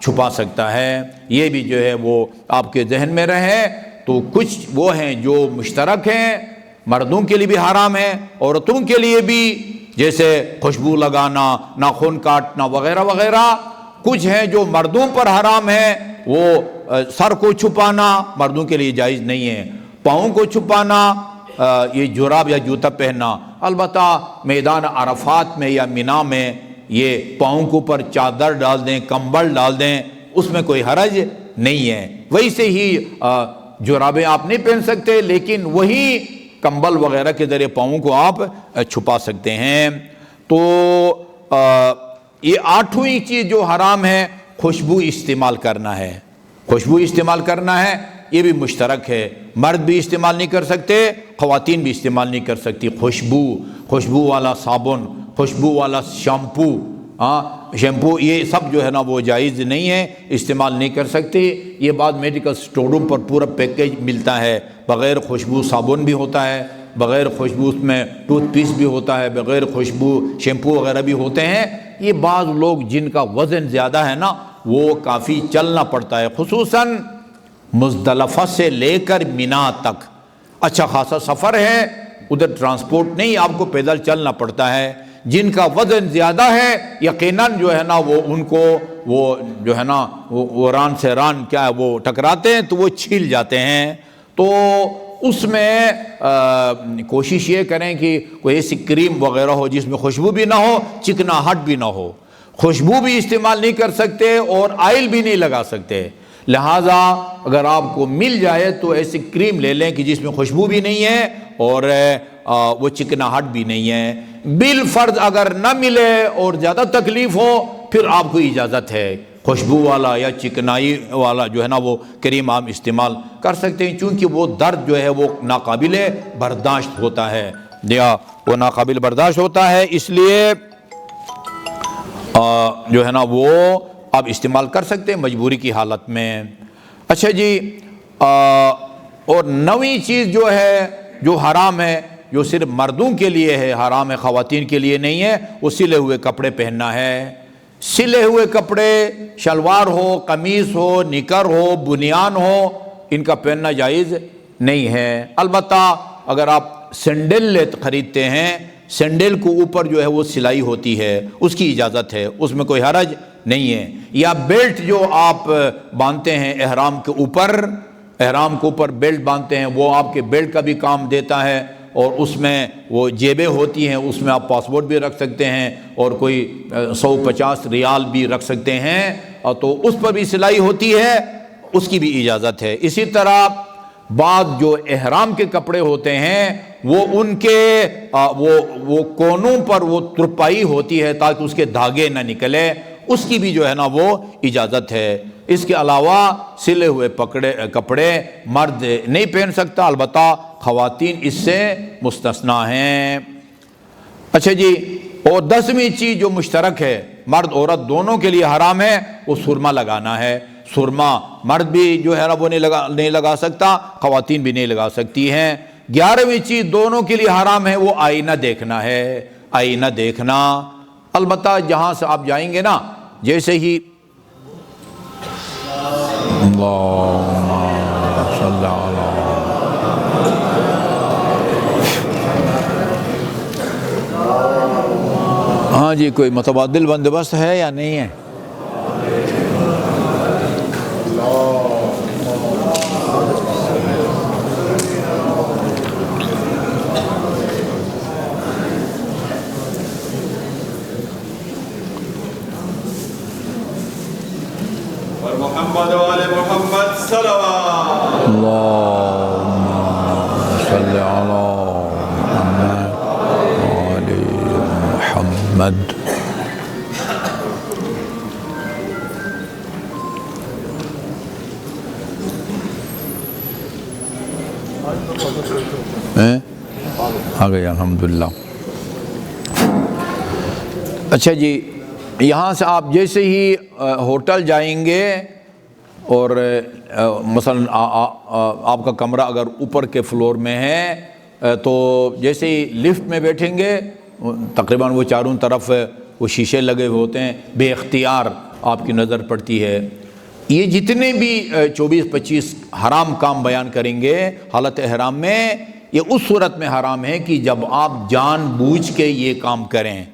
A: چھپا سکتا ہے، یہ بھی جو ہے وہ آپ کے ذہن میں رہے۔ تو کچھ وہ ہیں جو مشترک ہیں، مردوں کے لیے بھی حرام ہے، عورتوں کے لیے بھی، جیسے خوشبو لگانا، ناخن کاٹنا وغیرہ وغیرہ۔ کچھ ہیں جو مردوں پر حرام ہے، وہ سر کو چھپانا مردوں کے لیے جائز نہیں ہے، پاؤں کو چھپانا، یہ جراب یا جوتا پہننا۔ البتہ میدان عرفات میں یا مینا میں یہ پاؤں کے اوپر چادر ڈال دیں، کمبل ڈال دیں، اس میں کوئی حرج نہیں ہے۔ ویسے ہی جرابیں آپ نہیں پہن سکتے لیکن وہی کمبل وغیرہ کے ذریعے پاؤں کو آپ چھپا سکتے ہیں۔ تو یہ 8ویں چیز جو حرام ہے خوشبو استعمال کرنا ہے، خوشبو استعمال کرنا ہے، یہ بھی مشترک ہے، مرد بھی استعمال نہیں کر سکتے، خواتین بھی استعمال نہیں کر سکتی۔ خوشبو والا صابن، خوشبو والا شیمپو یہ سب جو ہے نا وہ جائز نہیں ہے، استعمال نہیں کر سکتے۔ یہ بعد میڈیکل سٹوروں پر پورا پیکیج ملتا ہے، بغیر خوشبو صابن بھی ہوتا ہے، بغیر خوشبو اس میں ٹوتھ پیس بھی ہوتا ہے، بغیر خوشبو شیمپو وغیرہ بھی ہوتے ہیں۔ یہ بعض لوگ جن کا وزن زیادہ ہے نا وہ کافی چلنا پڑتا ہے، خصوصاً مزدلفہ سے لے کر مینا تک اچھا خاصا سفر ہے، ادھر ٹرانسپورٹ نہیں، آپ کو پیدل چلنا پڑتا ہے۔ جن کا وزن زیادہ ہے یقیناً جو ہے نا وہ ان کو وہ جو ہے نا وہ ران سے ران کیا ہے وہ ٹکراتے ہیں تو وہ چھیل جاتے ہیں۔ تو اس میں کوشش یہ کریں کہ کوئی ایسی کریم وغیرہ ہو جس میں خوشبو بھی نہ ہو، چکناہٹ بھی نہ ہو، خوشبو بھی استعمال نہیں کر سکتے اور آئل بھی نہیں لگا سکتے، لہٰذا اگر آپ کو مل جائے تو ایسی کریم لے لیں کہ جس میں خوشبو بھی نہیں ہے اور وہ چکناہٹ بھی نہیں ہے۔ بالفرض اگر نہ ملے اور زیادہ تکلیف ہو پھر آپ کو اجازت ہے، خوشبو والا یا چکنائی والا جو ہے نا وہ کریم آپ استعمال کر سکتے ہیں، چونکہ وہ درد جو ہے وہ ناقابل برداشت ہوتا ہے، یا وہ ناقابل برداشت ہوتا ہے، اس لیے جو ہے نا وہ آپ استعمال کر سکتے ہیں مجبوری کی حالت میں۔ اچھا جی، اور نویں چیز جو ہے جو حرام ہے، جو صرف مردوں کے لیے ہے، حرام ہے، خواتین کے لیے نہیں ہے، وہ سلے ہوئے کپڑے پہننا ہے۔ سلے ہوئے کپڑے، شلوار ہو، قمیص ہو، نکر ہو، بنیان ہو، ان کا پہننا جائز نہیں ہے۔ البتہ اگر آپ سینڈل خریدتے ہیں، سینڈل کو اوپر جو ہے وہ سلائی ہوتی ہے، اس کی اجازت ہے، اس میں کوئی حرج نہیں ہے۔ یا بیلٹ جو آپ باندھتے ہیں احرام کے اوپر بیلٹ باندھتے ہیں، وہ آپ کے بیلٹ کا بھی کام دیتا ہے، اور اس میں وہ جیبیں ہوتی ہیں، اس میں آپ پاسپورٹ بھی رکھ سکتے ہیں، اور کوئی 150 ریال بھی رکھ سکتے ہیں، اور تو اس پر بھی سلائی ہوتی ہے، اس کی بھی اجازت ہے۔ اسی طرح بعض جو احرام کے کپڑے ہوتے ہیں، وہ ان کے وہ کونوں پر وہ ترپائی ہوتی ہے تاکہ اس کے دھاگے نہ نکلے، اس کی بھی جو ہے نا وہ اجازت ہے۔ اس کے علاوہ سلے ہوئے کپڑے مرد نہیں پہن سکتا، البتہ خواتین اس سے مستثنیٰ ہیں۔ اچھا جی، اور 10ویں چیز جو مشترک ہے، مرد عورت دونوں کے لیے حرام ہے، وہ سرما لگانا ہے۔ سرما مرد بھی جو ہے نا وہ نہیں لگا سکتا، خواتین بھی نہیں لگا سکتی ہیں۔ 11ویں چیز دونوں کے لیے حرام ہے، وہ آئینہ دیکھنا ہے۔ آئینہ دیکھنا، البتہ جہاں سے آپ جائیں گے نا، جیسے ہی اللہم صلی علی، ہاں جی، کوئی متبادل بندوبست ہے یا نہیں ہے؟
B: محمد وآل محمد صلوات
A: اللہم صلی علی محمد وآل محمد۔ آ گئی الحمدللہ۔ اچھا جی، یہاں سے آپ جیسے ہی ہوٹل جائیں گے، اور مثلا آپ کا کمرہ اگر اوپر کے فلور میں ہے، تو جیسے ہی لفٹ میں بیٹھیں گے، تقریباً وہ چاروں طرف وہ شیشے لگے ہوئے ہوتے ہیں، بے اختیار آپ کی نظر پڑتی ہے۔ یہ جتنے بھی 24-25 حرام کام بیان کریں گے حالت احرام میں، یہ اس صورت میں حرام ہے کہ جب آپ جان بوجھ کے یہ کام کریں۔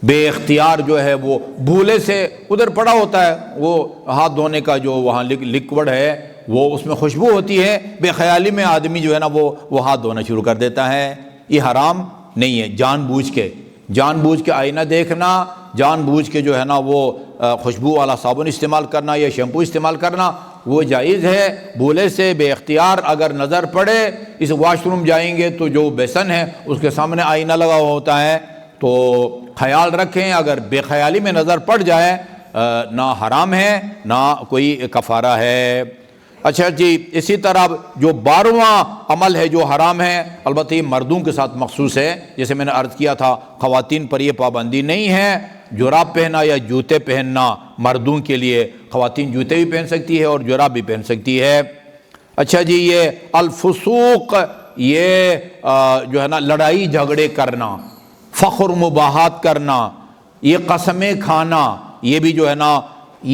A: بے اختیار جو ہے وہ بھولے سے ادھر پڑا ہوتا ہے، وہ ہاتھ دھونے کا جو وہاں لکوڈ ہے، وہ اس میں خوشبو ہوتی ہے، بے خیالی میں آدمی جو ہے نا وہ ہاتھ دھونا شروع کر دیتا ہے۔ یہ حرام نہیں ہے۔ جان بوجھ کے آئینہ دیکھنا، جان بوجھ کے جو ہے نا وہ خوشبو والا صابن استعمال کرنا یا شیمپو استعمال کرنا، وہ جائز ہے۔ بھولے سے بے اختیار اگر نظر پڑے، اس واش روم جائیں گے تو جو بیسن ہے اس کے سامنے آئینہ لگا ہوا ہوتا ہے، تو خیال رکھیں اگر بے خیالی میں نظر پڑ جائے، نہ حرام ہے نہ کوئی کفارہ ہے۔ اچھا جی، اسی طرح جو 12واں عمل ہے جو حرام ہے، البتہ یہ مردوں کے ساتھ مخصوص ہے، جیسے میں نے عرض کیا تھا، خواتین پر یہ پابندی نہیں ہے۔ جراب پہننا یا جوتے پہننا مردوں کے لیے، خواتین جوتے بھی پہن سکتی ہے اور جراب بھی پہن سکتی ہے۔ اچھا جی، یہ الفسوق، یہ جو ہے نا لڑائی جھگڑے کرنا، فخر مباحات کرنا، یہ قسمیں کھانا، یہ بھی جو ہے نا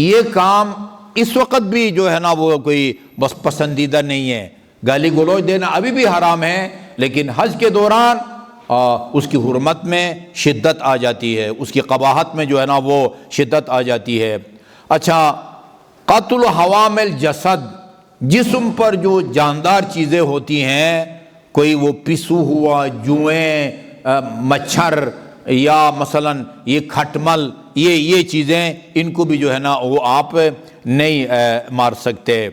A: یہ کام اس وقت بھی جو ہے نا وہ کوئی بس پسندیدہ نہیں ہے۔ گالی گلوچ دینا ابھی بھی حرام ہے، لیکن حج کے دوران اس کی حرمت میں شدت آ جاتی ہے، اس کی قباحت میں جو ہے نا وہ شدت آ جاتی ہے۔ اچھا، قتل حوام الجسد، جسم پر جو جاندار چیزیں ہوتی ہیں، کوئی وہ پسو ہوا، جوئیں، مچھر، یا مثلا یہ کھٹمل، یہ چیزیں، ان کو بھی جو ہے نا وہ آپ نہیں مار سکتے۔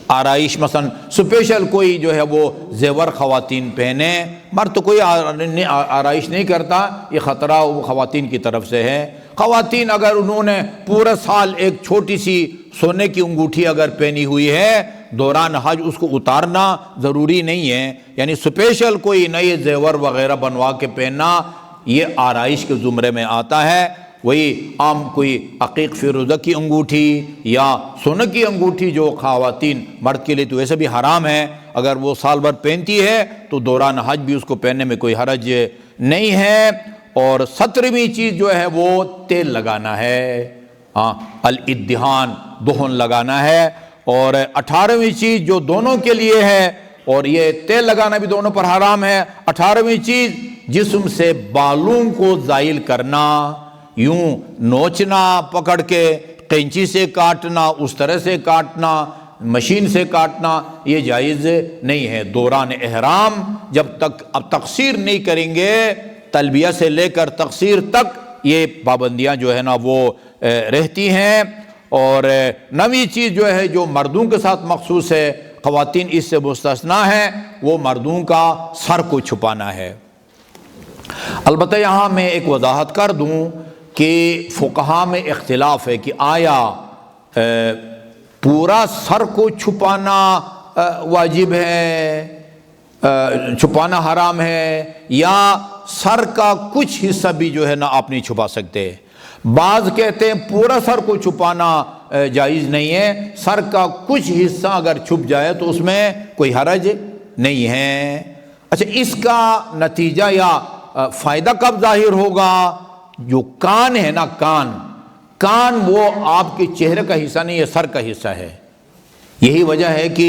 A: آرائش مثلا سپیشل کوئی جو ہے وہ زیور خواتین پہنے، مرد تو کوئی آرائش نہیں کرتا، یہ خطرہ وہ خواتین کی طرف سے ہے۔ خواتین اگر انہوں نے پورا سال ایک چھوٹی سی سونے کی انگوٹھی اگر پہنی ہوئی ہے، دوران حج اس کو اتارنا ضروری نہیں ہے، یعنی سپیشل کوئی نئے زیور وغیرہ بنوا کے پہننا یہ آرائش کے زمرے میں آتا ہے۔ وہی عام کوئی عقیق فیروزہ کی انگوٹھی یا سونے کی انگوٹھی جو خواتین مرد کے لیے تو ویسے بھی حرام ہے، اگر وہ سال بھر پہنتی ہے تو دوران حج بھی اس کو پہننے میں کوئی حرج نہیں ہے۔ اور 17ویں چیز جو ہے وہ تیل لگانا ہے، الادہان، دہن لگانا ہے۔ اور 18ویں چیز جو دونوں کے لیے ہے، اور یہ تیل لگانا بھی دونوں پر حرام ہے، 18ویں چیز جسم سے بالوں کو زائل کرنا، یوں نوچنا پکڑ کے، قینچی سے کاٹنا، اس طرح سے کاٹنا، مشین سے کاٹنا، یہ جائز نہیں ہے۔ دوران احرام جب تک اب تقصیر نہیں کریں گے، تلبیہ سے لے کر تقصیر تک یہ پابندیاں جو ہے نا وہ رہتی ہیں۔ اور 9ویں چیز جو ہے جو مردوں کے ساتھ مخصوص ہے، خواتین اس سے مستثنا ہے، وہ مردوں کا سر کو چھپانا ہے۔ البتہ یہاں میں ایک وضاحت کر دوں کہ فقہاء میں اختلاف ہے کہ آیا پورا سر کو چھپانا واجب ہے، چھپانا حرام ہے، یا سر کا کچھ حصہ بھی جو ہے نا آپ نہیں چھپا سکتے۔ بعض کہتے ہیں پورا سر کو چھپانا جائز نہیں ہے، سر کا کچھ حصہ اگر چھپ جائے تو اس میں کوئی حرج نہیں ہے۔ اچھا، اس کا نتیجہ یا فائدہ کب ظاہر ہوگا؟ جو کان ہے نا، کان وہ آپ کے چہرے کا حصہ نہیں ہے، سر کا حصہ ہے۔ یہی وجہ ہے کہ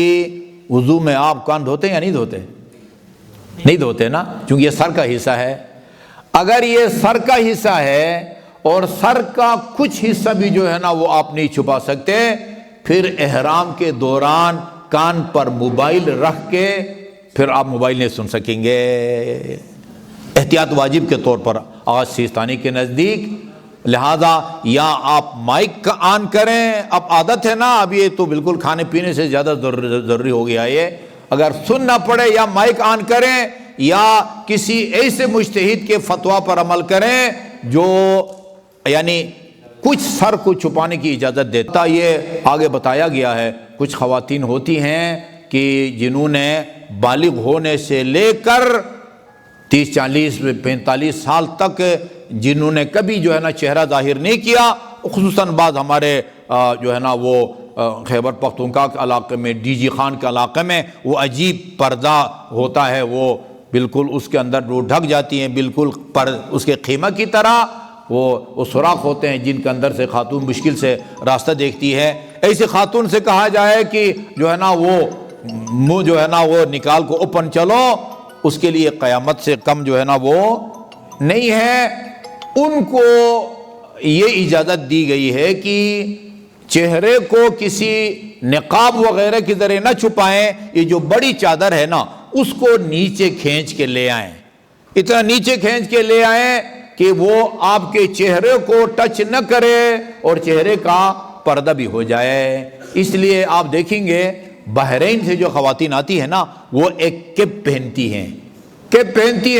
A: وضو میں آپ کان دھوتے ہیں یا نہیں دھوتے؟ نہیں دھوتے نا، چونکہ یہ سر کا حصہ ہے۔ اگر یہ سر کا حصہ ہے اور سر کا کچھ حصہ بھی جو ہے نا وہ آپ نہیں چھپا سکتے، پھر احرام کے دوران کان پر موبائل رکھ کے پھر آپ موبائل نہیں سن سکیں گے۔ احتیاط واجب کے طور پر آج سیستانی کے نزدیک، لہذا یا آپ مائک کا آن کریں، اب عادت ہے نا، اب یہ تو بالکل کھانے پینے سے زیادہ ضروری ہو گیا یہ، اگر سننا پڑے یا مائک آن کریں یا کسی ایسے مجتہد کے فتویٰ پر عمل کریں جو یعنی کچھ سر کو چھپانے کی اجازت دیتا۔ یہ آگے بتایا گیا ہے، کچھ خواتین ہوتی ہیں کہ جنہوں نے بالغ ہونے سے لے کر 30 40 45 سال تک جنہوں نے کبھی جو ہے نا چہرہ ظاہر نہیں کیا، خصوصاً بعض ہمارے جو ہے نا وہ خیبر پختونخوا کے علاقے میں، ڈی جی خان کے علاقے میں، وہ عجیب پردہ ہوتا ہے، وہ بالکل اس کے اندر وہ ڈھک جاتی ہیں، بالکل پر اس کے خیمہ کی طرح وہ سوراخ ہوتے ہیں جن کے اندر سے خاتون مشکل سے راستہ دیکھتی ہے۔ ایسی خاتون سے کہا جائے کہ جو ہے نا وہ منہ جو ہے نا وہ نکال کو اوپن چلو، اس کے لیے قیامت سے کم جو ہے نا وہ نہیں ہے۔ ان کو یہ اجازت دی گئی ہے کہ چہرے کو کسی نقاب وغیرہ کے ذریعے نہ چھپائیں، یہ جو بڑی چادر ہے نا اس کو نیچے کھینچ کے لے آئیں، اتنا نیچے کھینچ کے لے آئیں کہ وہ آپ کے چہرے کو ٹچ نہ کرے اور چہرے کا پردہ بھی ہو جائے۔ اس لیے آپ دیکھیں گے بحرین سے جو خواتین آتی ہیں نا، وہ ایک کیپ پہنتی ہیں،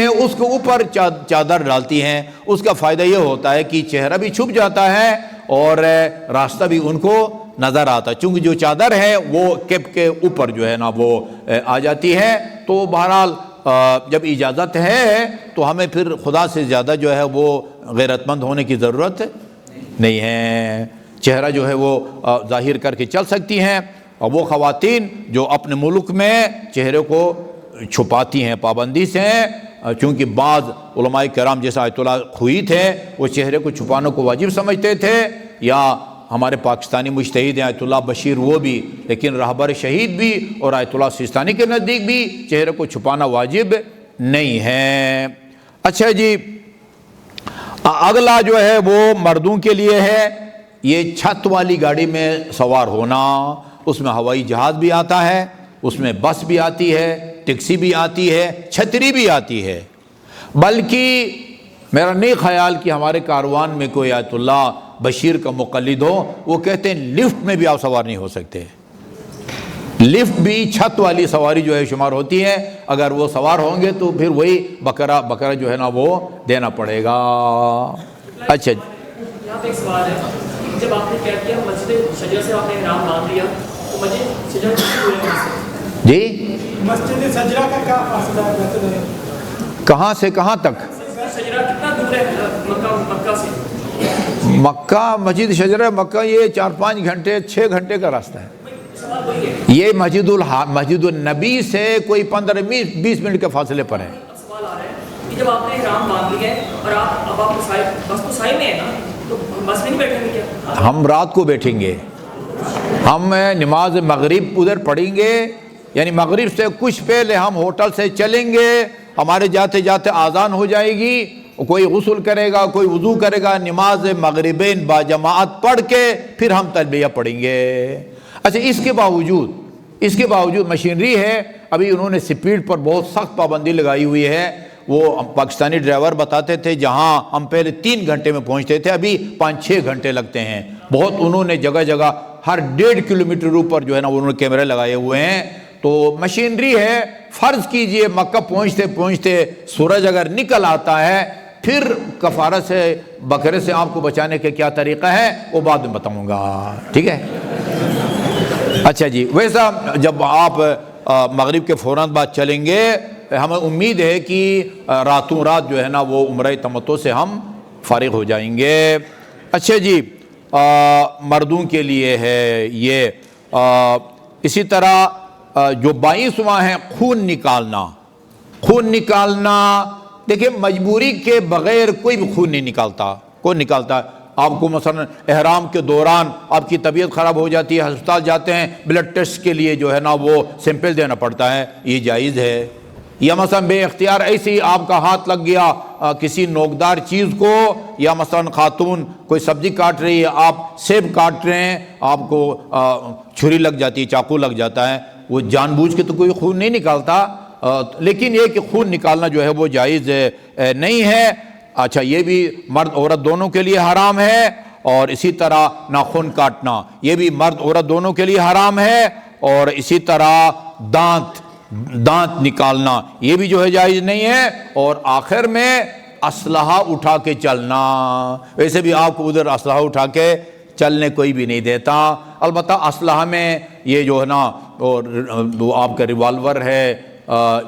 A: اس کے اوپر چادر ڈالتی ہیں۔ اس کا فائدہ یہ ہوتا ہے کہ چہرہ بھی چھپ جاتا ہے اور راستہ بھی ان کو نظر آتا ہے، چونکہ جو چادر ہے وہ کیپ کے اوپر جو ہے نا وہ آ جاتی ہے۔ تو بہرحال جب اجازت ہے تو ہمیں پھر خدا سے زیادہ جو ہے وہ غیرت مند ہونے کی ضرورت نہیں ہے، چہرہ جو ہے وہ ظاہر کر کے چل سکتی ہیں۔ اور وہ خواتین جو اپنے ملک میں چہرے کو چھپاتی ہیں پابندی سے، چونکہ بعض علماء کرام جیسا آیت اللہ خوئی تھے، وہ چہرے کو چھپانے کو واجب سمجھتے تھے، یا ہمارے پاکستانی مجتہد ہیں آیت اللہ بشیر وہ بھی، لیکن رہبر شہید بھی اور آیت اللہ سیستانی کے نزدیک بھی چہرے کو چھپانا واجب نہیں ہے۔ اچھا جی، اگلا جو ہے وہ مردوں کے لیے ہے، یہ چھت والی گاڑی میں سوار ہونا۔ اس میں ہوائی جہاز بھی آتا ہے، اس میں بس بھی آتی ہے، ٹیکسی بھی آتی ہے، چھتری بھی آتی ہے۔ بلکہ میرا نہیں خیال کہ ہمارے کاروان میں کوئی آیت اللہ بشیر کا مقلد ہو، وہ کہتے ہیں لفٹ میں بھی آپ سوار نہیں ہو سکتے، لفٹ بھی چھت والی سواری جو ہے شمار ہوتی ہے، اگر وہ سوار ہوں گے تو پھر وہی بکرا جو ہے نا وہ دینا پڑے گا۔ اچھا
C: یہاں پہ ایک سوال ہے، جب آپ نے کہہ دیا مسجد شجرہ سے آپ نے احرام باندھ لیا تو مسجد شجرہ کتنی دور ہے وہاں سے؟
A: جی
D: مسجد شجرہ کا کیا فاصلہ ہے؟
A: کہاں سے کہاں تک؟
C: شجرہ کتنا دور ہے مکہ سے؟
A: مکہ مسجد شجرہ مکہ یہ 4-5 گھنٹے 6 گھنٹے کا راستہ ہے.
C: سوال وہی ہے.
A: یہ مسجد النبی سے کوئی 15-20 منٹ کے فاصلے پر ہے.
C: اب سوال آ رہا ہے کہ جب آپ نے احرام باندھ لیا ہے اور آپ بس تو سائی میں ہے نا, تو بس میں نہیں بیٹھیں گے کیا؟
A: ہم رات کو بیٹھیں گے, ہم نماز مغرب ادھر پڑھیں گے, یعنی مغرب سے کچھ پہلے ہم ہوٹل سے چلیں گے, ہمارے جاتے جاتے اذان ہو جائے گی, کوئی غسل کرے گا, کوئی وضو کرے گا, نماز مغربین با جماعت پڑھ کے پھر ہم تلبیہ پڑھیں گے. اچھا اس کے باوجود مشینری ہے, ابھی انہوں نے سپیڈ پر بہت سخت پابندی لگائی ہوئی ہے. وہ پاکستانی ڈرائیور بتاتے تھے جہاں ہم پہلے 3 گھنٹے میں پہنچتے تھے ابھی 5-6 گھنٹے لگتے ہیں. بہت انہوں نے جگہ جگہ ہر 1.5 کلومیٹر اوپر جو ہے نا انہوں نے کیمرے لگائے ہوئے ہیں. تو مشینری ہے. فرض کیجئے مکہ پہنچتے پہنچتے سورج اگر نکل آتا ہے, پھر کفارہ سے بکرے سے آپ کو بچانے کا کیا طریقہ ہے وہ بعد میں بتاؤں گا, ٹھیک ہے. اچھا جی, ویسا جب آپ مغرب کے فوراً بعد چلیں گے, ہمیں امید ہے کہ راتوں رات جو ہے نا وہ عمرہ تمتع سے ہم فارغ ہو جائیں گے. اچھا جی, مردوں کے لیے ہے یہ. اسی طرح جو 22واں ہے خون نکالنا. دیکھیں مجبوری کے بغیر کوئی بھی خون نہیں نکالتا, کون نکالتا؟ آپ کو مثلا احرام کے دوران آپ کی طبیعت خراب ہو جاتی ہے, ہسپتال جاتے ہیں, بلڈ ٹیسٹ کے لیے جو ہے نا وہ سیمپل دینا پڑتا ہے, یہ جائز ہے. یا مثلا بے اختیار ایسے ہی آپ کا ہاتھ لگ گیا کسی نوکدار چیز کو, یا مثلا خاتون کوئی سبزی کاٹ رہی ہے, آپ سیب کاٹ رہے ہیں, آپ کو چھری لگ جاتی ہے, چاقو لگ جاتا ہے, وہ جان بوجھ کے تو کوئی خون نہیں نکالتا, لیکن یہ کہ خون نکالنا جو ہے وہ جائز نہیں ہے. اچھا, یہ بھی مرد عورت دونوں کے لیے حرام ہے. اور اسی طرح ناخن کاٹنا یہ بھی مرد عورت دونوں کے لیے حرام ہے. اور اسی طرح دانت نکالنا یہ بھی جو ہے جائز نہیں ہے. اور آخر میں اسلحہ اٹھا کے چلنا, ویسے بھی آپ کو ادھر اسلحہ اٹھا کے چلنے کوئی بھی نہیں دیتا. البتہ اسلحہ میں یہ جو ہے نا اور آپ کا ریوالور ہے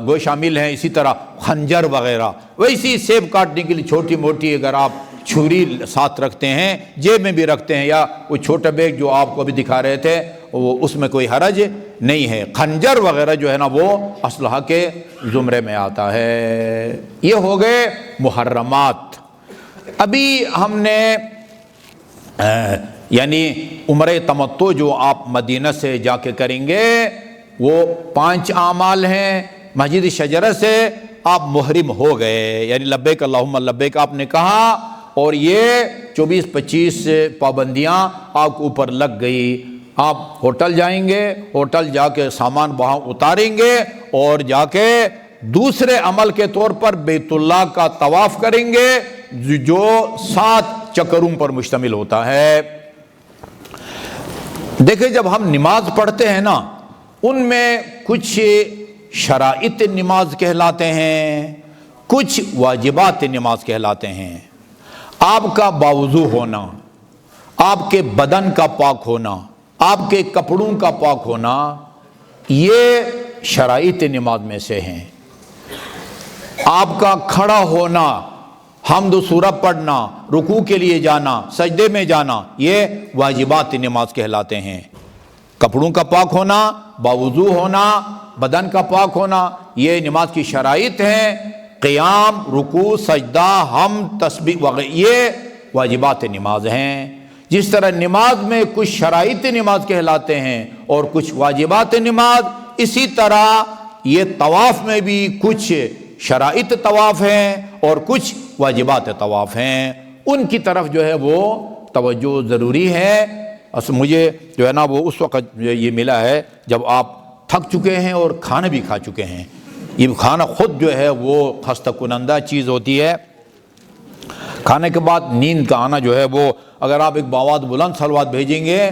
A: وہ شامل ہیں, اسی طرح خنجر وغیرہ. ویسی سیب کاٹنے کے لیے چھوٹی موٹی اگر آپ چھری ساتھ رکھتے ہیں, جیب میں بھی رکھتے ہیں, یا وہ چھوٹا بیگ جو آپ کو ابھی دکھا رہے تھے وہ اس میں کوئی حرج نہیں ہے. خنجر وغیرہ جو ہے نا وہ اسلحہ کے زمرے میں آتا ہے. یہ ہو گئے محرمات. ابھی ہم نے یعنی عمرہ تمتع جو آپ مدینہ سے جا کے کریں گے وہ 5 اعمال ہیں. مسجد شجرہ سے آپ محرم ہو گئے, یعنی لبیک اللہم لبیک آپ نے کہا, اور یہ 24-25 پابندیاں آپ کو اوپر لگ گئی. آپ ہوٹل جائیں گے, ہوٹل جا کے سامان وہاں اتاریں گے, اور جا کے دوسرے عمل کے طور پر بیت اللہ کا طواف کریں گے جو 7 چکروں پر مشتمل ہوتا ہے. دیکھیں جب ہم نماز پڑھتے ہیں نا, ان میں کچھ شرائط نماز کہلاتے ہیں, کچھ واجبات نماز کہلاتے ہیں. آپ کا باوضو ہونا, آپ کے بدن کا پاک ہونا, آپ کے کپڑوں کا پاک ہونا, یہ شرائط نماز میں سے ہیں. آپ کا کھڑا ہونا, حمد و سورت پڑھنا, رکوع کے لیے جانا, سجدے میں جانا, یہ واجبات نماز کہلاتے ہیں. کپڑوں کا پاک ہونا, باوضو ہونا, بدن کا پاک ہونا, یہ نماز کی شرائط ہیں. قیام, رکوع, سجدہ, حمد, تسبیح وغیرہ یہ واجبات نماز ہیں. جس طرح نماز میں کچھ شرائط نماز کہلاتے ہیں اور کچھ واجبات نماز, اسی طرح یہ طواف میں بھی کچھ شرائط طواف ہیں اور کچھ واجبات طواف ہیں. ان کی طرف جو ہے وہ توجہ ضروری ہے. مجھے جو ہے نا وہ اس وقت یہ ملا ہے جب آپ تھک چکے ہیں اور کھانا بھی کھا چکے ہیں. یہ کھانا خود جو ہے وہ خستہ کنندہ چیز ہوتی ہے. کھانے کے بعد نیند کا آنا جو ہے وہ, اگر آپ ایک باواد بلند صلوات بھیجیں گے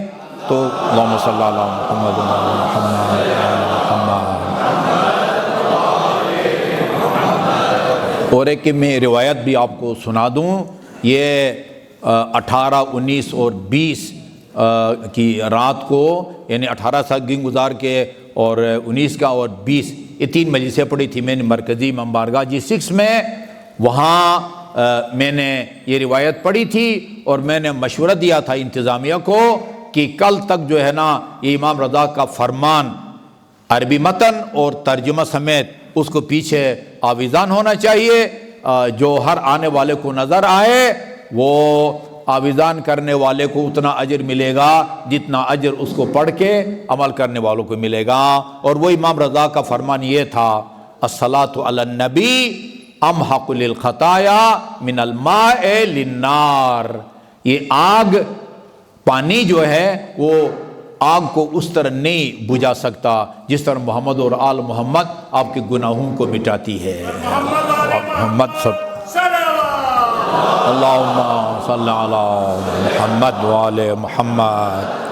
A: تو اللہم صلی اللہ علیہ محمد اور ایک میں روایت بھی آپ کو سنا دوں. یہ 18, 19 اور 20 کی رات کو, یعنی 18 سال دن گزار کے اور 19 کا اور 20, یہ 3 مجلسیں پڑھی تھی میں نے مرکزی امام بارگاہ G6 میں. وہاں میں نے یہ روایت پڑھی تھی اور میں نے مشورہ دیا تھا انتظامیہ کو کہ کل تک جو ہے نا یہ امام رضا کا فرمان عربی متن اور ترجمہ سمیت اس کو پیچھے آویزان ہونا چاہیے، جو ہر آنے والے کو نظر آئے وہ آویزان کرنے والے کو اتنا اجر ملے گا جتنا اجر اس کو پڑھ کے عمل کرنے والوں کو ملے گا۔ اور وہ امام رضا کا فرمان یہ تھا، الصلاۃ علی النبی امحق للخطایا من الماء للنار، یہ آگ، پانی جو ہے وہ آگ کو اس طرح نہیں بجھا سکتا جس طرح محمد اور آل محمد آپ کے گناہوں کو مٹاتی ہے۔ محمد اللہم صلی علی محمد وآل محمد۔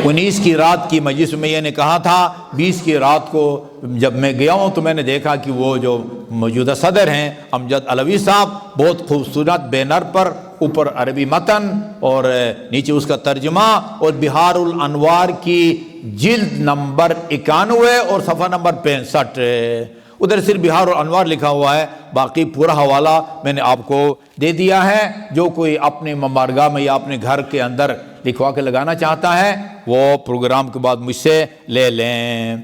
A: 19 کی رات کی مجلس میں یہ نے کہا تھا، 20 کی رات کو جب میں گیا ہوں تو میں نے دیکھا کہ وہ جو موجودہ صدر ہیں امجد علوی صاحب، بہت خوبصورت بینر پر اوپر عربی متن اور نیچے اس کا ترجمہ، اور بہار الانوار کی جلد نمبر 91 اور صفحہ نمبر 65، ادھر صرف بہار الانوار لکھا ہوا ہے، باقی پورا حوالہ میں نے آپ کو دے دیا ہے۔ جو کوئی اپنے ممارگاہ میں یا اپنے گھر کے اندر لکھوا کے لگانا چاہتا ہے وہ پروگرام کے بعد مجھ سے لے لیں۔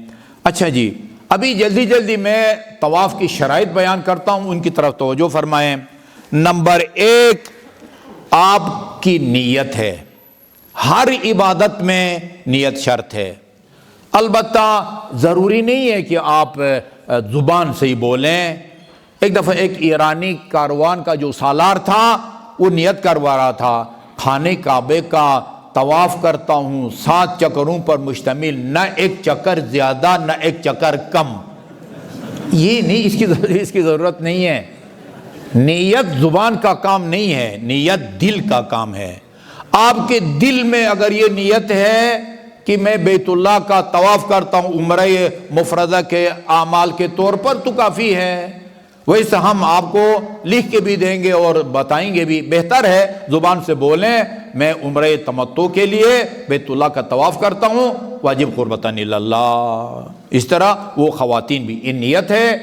A: اچھا جی، ابھی جلدی جلدی میں طواف کی شرائط بیان کرتا ہوں، ان کی طرف توجہ فرمائیں۔ نمبر 1، آپ کی نیت ہے، ہر عبادت میں نیت شرط ہے۔ البتہ ضروری نہیں ہے کہ آپ زبان سے ہی بولیں۔ ایک دفعہ ایک ایرانی کاروان کا جو سالار تھا وہ نیت کروا رہا تھا، خانے کعبے کا طواف کرتا ہوں 7 چکروں پر مشتمل، نہ ایک چکر زیادہ نہ ایک چکر کم۔ یہ نہیں، اس کی ضرورت نہیں ہے۔ نیت زبان کا کام نہیں ہے، نیت دل کا کام ہے۔ آپ کے دل میں اگر یہ نیت ہے کہ میں بیت اللہ کا طواف کرتا ہوں عمرہ مفردہ کے اعمال کے طور پر، تو کافی ہے۔ ویسے ہم آپ کو لکھ کے بھی دیں گے اور بتائیں گے بھی، بہتر ہے زبان سے بولیں، میں عمرہ تمتع کے لیے بیت اللہ کا طواف کرتا ہوں واجب قربتاً اللہ۔ اس طرح وہ خواتین بھی، یہ نیت ہے،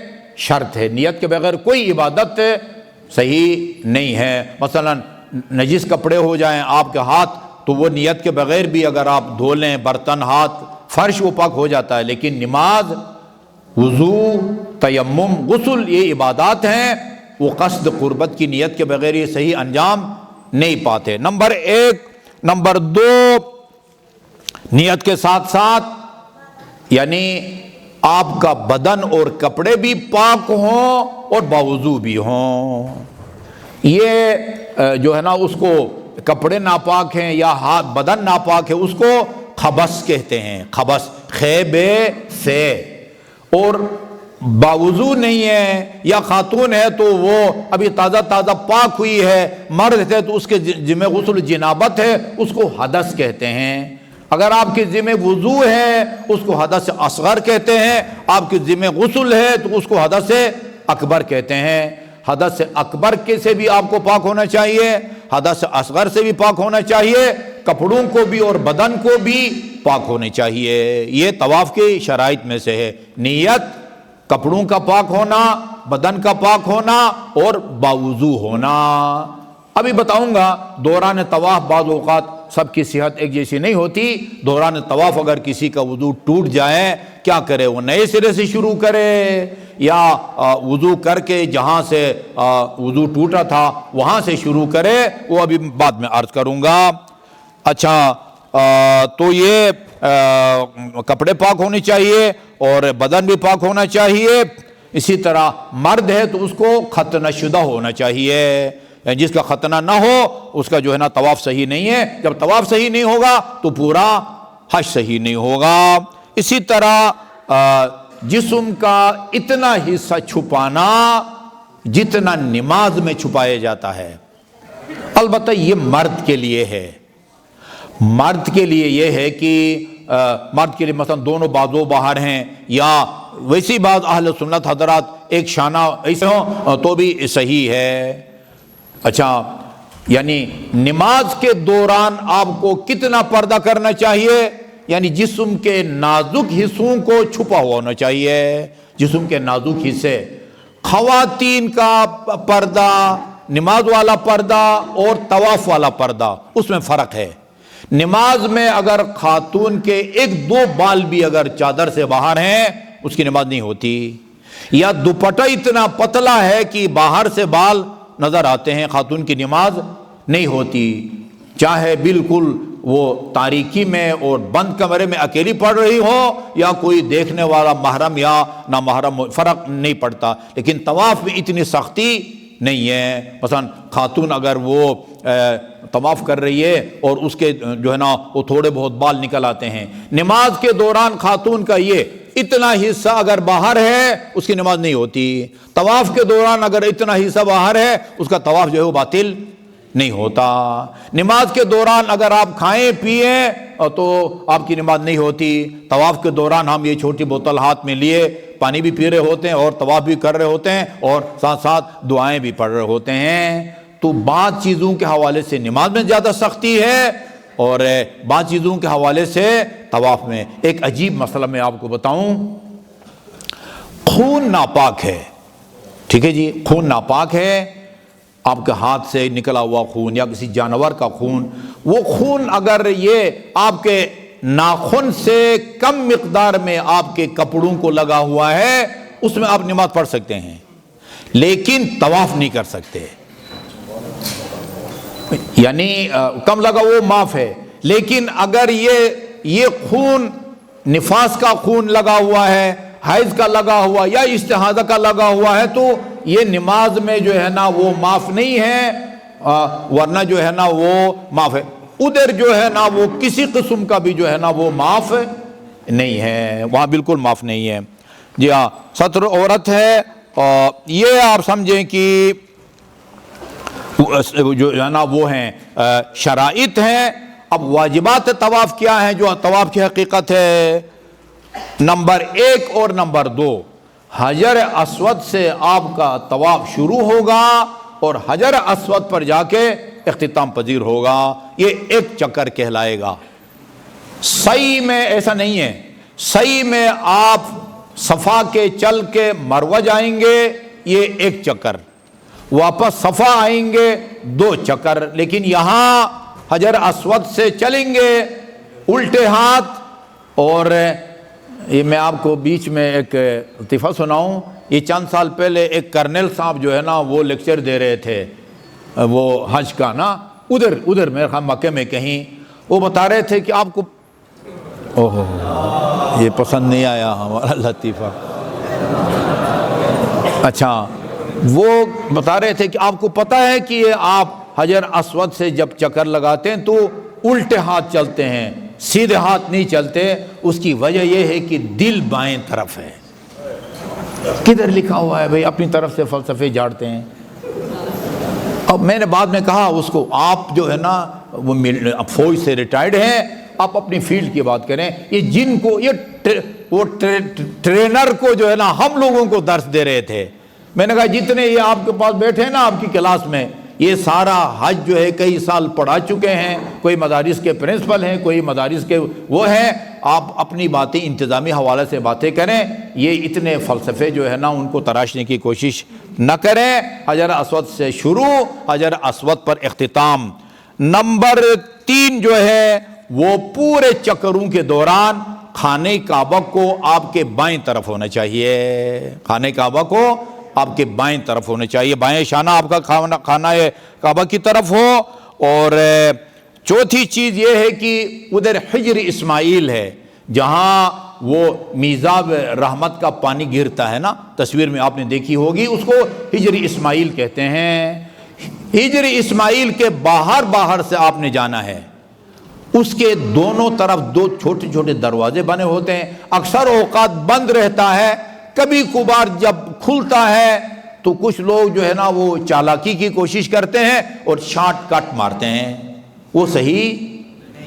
A: شرط ہے، نیت کے بغیر کوئی عبادت صحیح نہیں ہے۔ مثلا نجس کپڑے ہو جائیں آپ کے ہاتھ تو وہ نیت کے بغیر بھی اگر آپ دھو لیں برتن، ہاتھ، فرش، وہ پاک ہو جاتا ہے، لیکن نماز، وضو، تیمم، غسل، یہ عبادات ہیں، وہ قصد قربت کی نیت کے بغیر یہ صحیح انجام نہیں پاتے۔ نمبر 1۔ نمبر 2، نیت کے ساتھ ساتھ یعنی آپ کا بدن اور کپڑے بھی پاک ہوں اور باوضو بھی ہوں۔ یہ جو ہے نا اس کو کپڑے ناپاک ہیں یا بدن ناپاک ہے اس کو خبث کہتے ہیں، خبث، خیبے سے۔ اور باوضو نہیں ہے یا خاتون ہے تو وہ ابھی تازہ تازہ پاک ہوئی ہے، مرد ہے تو اس کے ذمہ غسل جنابت ہے، اس کو حدث کہتے ہیں۔ اگر آپ کے ذمہ وضو ہے اس کو حدث اصغر کہتے ہیں، آپ کے ذمہ غسل ہے تو اس کو حدث اکبر کہتے ہیں۔ حدث اکبر کے سے بھی آپ کو پاک ہونا چاہیے، حدث اصغر سے بھی پاک ہونا چاہیے، کپڑوں کو بھی اور بدن کو بھی پاک ہونے چاہیے۔ یہ طواف کی شرائط میں سے ہے، نیت، کپڑوں کا پاک ہونا، بدن کا پاک ہونا اور باوضو ہونا۔ ابھی بتاؤں گا دوران طواف بعض اوقات سب کی صحت ایک جیسی نہیں ہوتی، دوران طواف اگر کسی کا وضو ٹوٹ جائے کیا کرے، وہ نئے سرے سے شروع کرے یا وضو کر کے جہاں سے وضو ٹوٹا تھا وہاں سے شروع کرے، وہ ابھی بعد میں عرض کروں گا۔ اچھا، تو یہ کپڑے پاک ہونے چاہیے اور بدن بھی پاک ہونا چاہیے۔ اسی طرح مرد ہے تو اس کو ختنہ شدہ ہونا چاہیے، جس کا ختنہ نہ ہو اس کا جو ہے نا طواف صحیح نہیں ہے۔ جب طواف صحیح نہیں ہوگا تو پورا حج صحیح نہیں ہوگا۔ اسی طرح جسم کا اتنا حصہ چھپانا جتنا نماز میں چھپایا جاتا ہے، البتہ یہ مرد کے لیے ہے۔ مرد کے لیے یہ ہے کہ مرد کے لیے مثلا دونوں بازو باہر ہیں، یا ویسی بات اہل سنت حضرات ایک شانہ ایسے ہوں تو بھی صحیح ہے۔ اچھا، یعنی نماز کے دوران آپ کو کتنا پردہ کرنا چاہیے، یعنی جسم کے نازک حصوں کو چھپا ہوا ہونا چاہیے، جسم کے نازک حصے، خواتین کا پردہ، نماز والا پردہ اور طواف والا پردہ، اس میں فرق ہے۔ نماز میں اگر خاتون کے ایک دو بال بھی اگر چادر سے باہر ہیں اس کی نماز نہیں ہوتی، یا دوپٹہ اتنا پتلا ہے کہ باہر سے بال نظر آتے ہیں، خاتون کی نماز نہیں ہوتی، چاہے بالکل وہ تاریکی میں اور بند کمرے میں اکیلی پڑھ رہی ہو یا کوئی دیکھنے والا محرم یا نامحرم، فرق نہیں پڑتا۔ لیکن طواف میں اتنی سختی نہیں ہے۔ مثلا خاتون اگر وہ طواف کر رہی ہے اور اس کے جو ہے نا وہ تھوڑے بہت بال نکل آتے ہیں، نماز کے دوران خاتون کا یہ اتنا حصہ اگر باہر ہے اس کی نماز نہیں ہوتی۔ طواف کے دوران اگر اتنا حصہ باہر ہے اس کا طواف جو ہے وہ باطل نہیں ہوتا۔ نماز کے دوران اگر آپ کھائیں پیئیں تو آپ کی نماز نہیں ہوتی۔ طواف کے دوران ہم یہ چھوٹی بوتل ہاتھ میں لیے پانی بھی پی رہے ہوتے ہیں اور طواف بھی کر رہے ہوتے ہیں اور ساتھ ساتھ دعائیں بھی پڑھ رہے ہوتے ہیں۔ تو بعض چیزوں کے حوالے سے نماز میں زیادہ سختی ہے اور بعض چیزوں کے حوالے سے طواف میں۔ ایک عجیب مسئلہ میں آپ کو بتاؤں، خون ناپاک ہے، ٹھیک ہے جی، خون ناپاک ہے، آپ کے ہاتھ سے نکلا ہوا خون یا کسی جانور کا خون، وہ خون اگر یہ آپ کے ناخن سے کم مقدار میں آپ کے کپڑوں کو لگا ہوا ہے اس میں آپ نماز پڑھ سکتے ہیں، لیکن طواف نہیں کر سکتے۔ یعنی کم لگا وہ معاف ہے، لیکن اگر یہ خون نفاس کا خون لگا ہوا ہے، حیض کا لگا ہوا یا استحاضہ کا لگا ہوا ہے تو یہ نماز میں جو ہے نا وہ معاف نہیں ہے، ورنہ جو ہے نا وہ معاف ہے۔ ادھر جو ہے نا وہ کسی قسم کا بھی جو ہے نا وہ معاف نہیں ہے، وہاں بالکل معاف نہیں ہے۔ جی ہاں، ستر عورت ہے، یہ آپ سمجھیں کہ جو ہے نا وہ ہیں شرائط ہیں۔ اب واجبات طواف کیا ہیں جو طواف کی حقیقت ہے؟ نمبر 1 اور نمبر 2، حجر اسود سے آپ کا طواف شروع ہوگا اور حجر اسود پر جا کے اختتام پذیر ہوگا، یہ ایک چکر کہلائے گا۔ سعی میں ایسا نہیں ہے، سعی میں آپ صفا کے چل کے مروہ جائیں گے، یہ ایک چکر، واپس صفا آئیں گے 2 چکر، لیکن یہاں حجر اسود سے چلیں گے الٹے ہاتھ۔ اور یہ میں آپ کو بیچ میں ایک لطیفہ سناؤں، یہ چند سال پہلے ایک کرنل صاحب جو ہے نا وہ لیکچر دے رہے تھے وہ حج کا نا، ادھر میرے خیال مکے میں کہیں، وہ بتا رہے تھے کہ آپ کو یہ پسند نہیں آیا ہمارا لطیفہ، اچھا وہ بتا رہے تھے کہ آپ کو پتہ ہے کہ یہ آپ حجر اسود سے جب چکر لگاتے ہیں تو الٹے ہاتھ چلتے ہیں، سیدھے ہاتھ نہیں چلتے، اس کی وجہ یہ ہے کہ دل بائیں طرف ہے۔ کدھر لکھا ہوا ہے بھئی؟ اپنی طرف سے فلسفے جھاڑتے ہیں۔ اب میں نے بعد میں کہا اس کو، آپ جو ہے نا وہ فوج سے ریٹائرڈ ہیں، آپ اپنی فیلڈ کی بات کریں، یہ جن کو وہ ٹرینر کو جو ہے نا ہم لوگوں کو درس دے رہے تھے، میں نے کہا جتنے یہ آپ کے پاس بیٹھے ہیں نا آپ کی کلاس میں، یہ سارا حج جو ہے کئی سال پڑھا چکے ہیں، کوئی مدارس کے پرنسپل ہیں، کوئی مدارس کے وہ ہیں، آپ اپنی باتیں انتظامی حوالے سے باتیں کریں، یہ اتنے فلسفے جو ہے نا ان کو تراشنے کی کوشش نہ کریں۔ حجر اسود سے شروع، حجر اسود پر اختتام۔ نمبر 3 جو ہے وہ پورے چکروں کے دوران خانہ کعبہ کو آپ کے بائیں طرف ہونا چاہیے، خانہ کعبہ کو آپ کے بائیں طرف ہونا چاہیے، بائیں شانہ آپ کا خانہ کعبہ کی طرف ہو۔ اور چوتھی چیز یہ ہے کہ ادھر حجر اسماعیل ہے جہاں وہ میزاب رحمت کا پانی گرتا ہے نا، تصویر میں آپ نے دیکھی ہوگی، اس کو حجر اسماعیل کہتے ہیں۔ حجر اسماعیل کے باہر سے آپ نے جانا ہے، اس کے دونوں طرف 2 چھوٹے چھوٹے دروازے بنے ہوتے ہیں، اکثر اوقات بند رہتا ہے، کبھی کبھار جب کھلتا ہے تو کچھ لوگ جو ہے نا وہ چالاکی کی کوشش کرتے ہیں اور شارٹ کٹ مارتے ہیں، وہ صحیح۔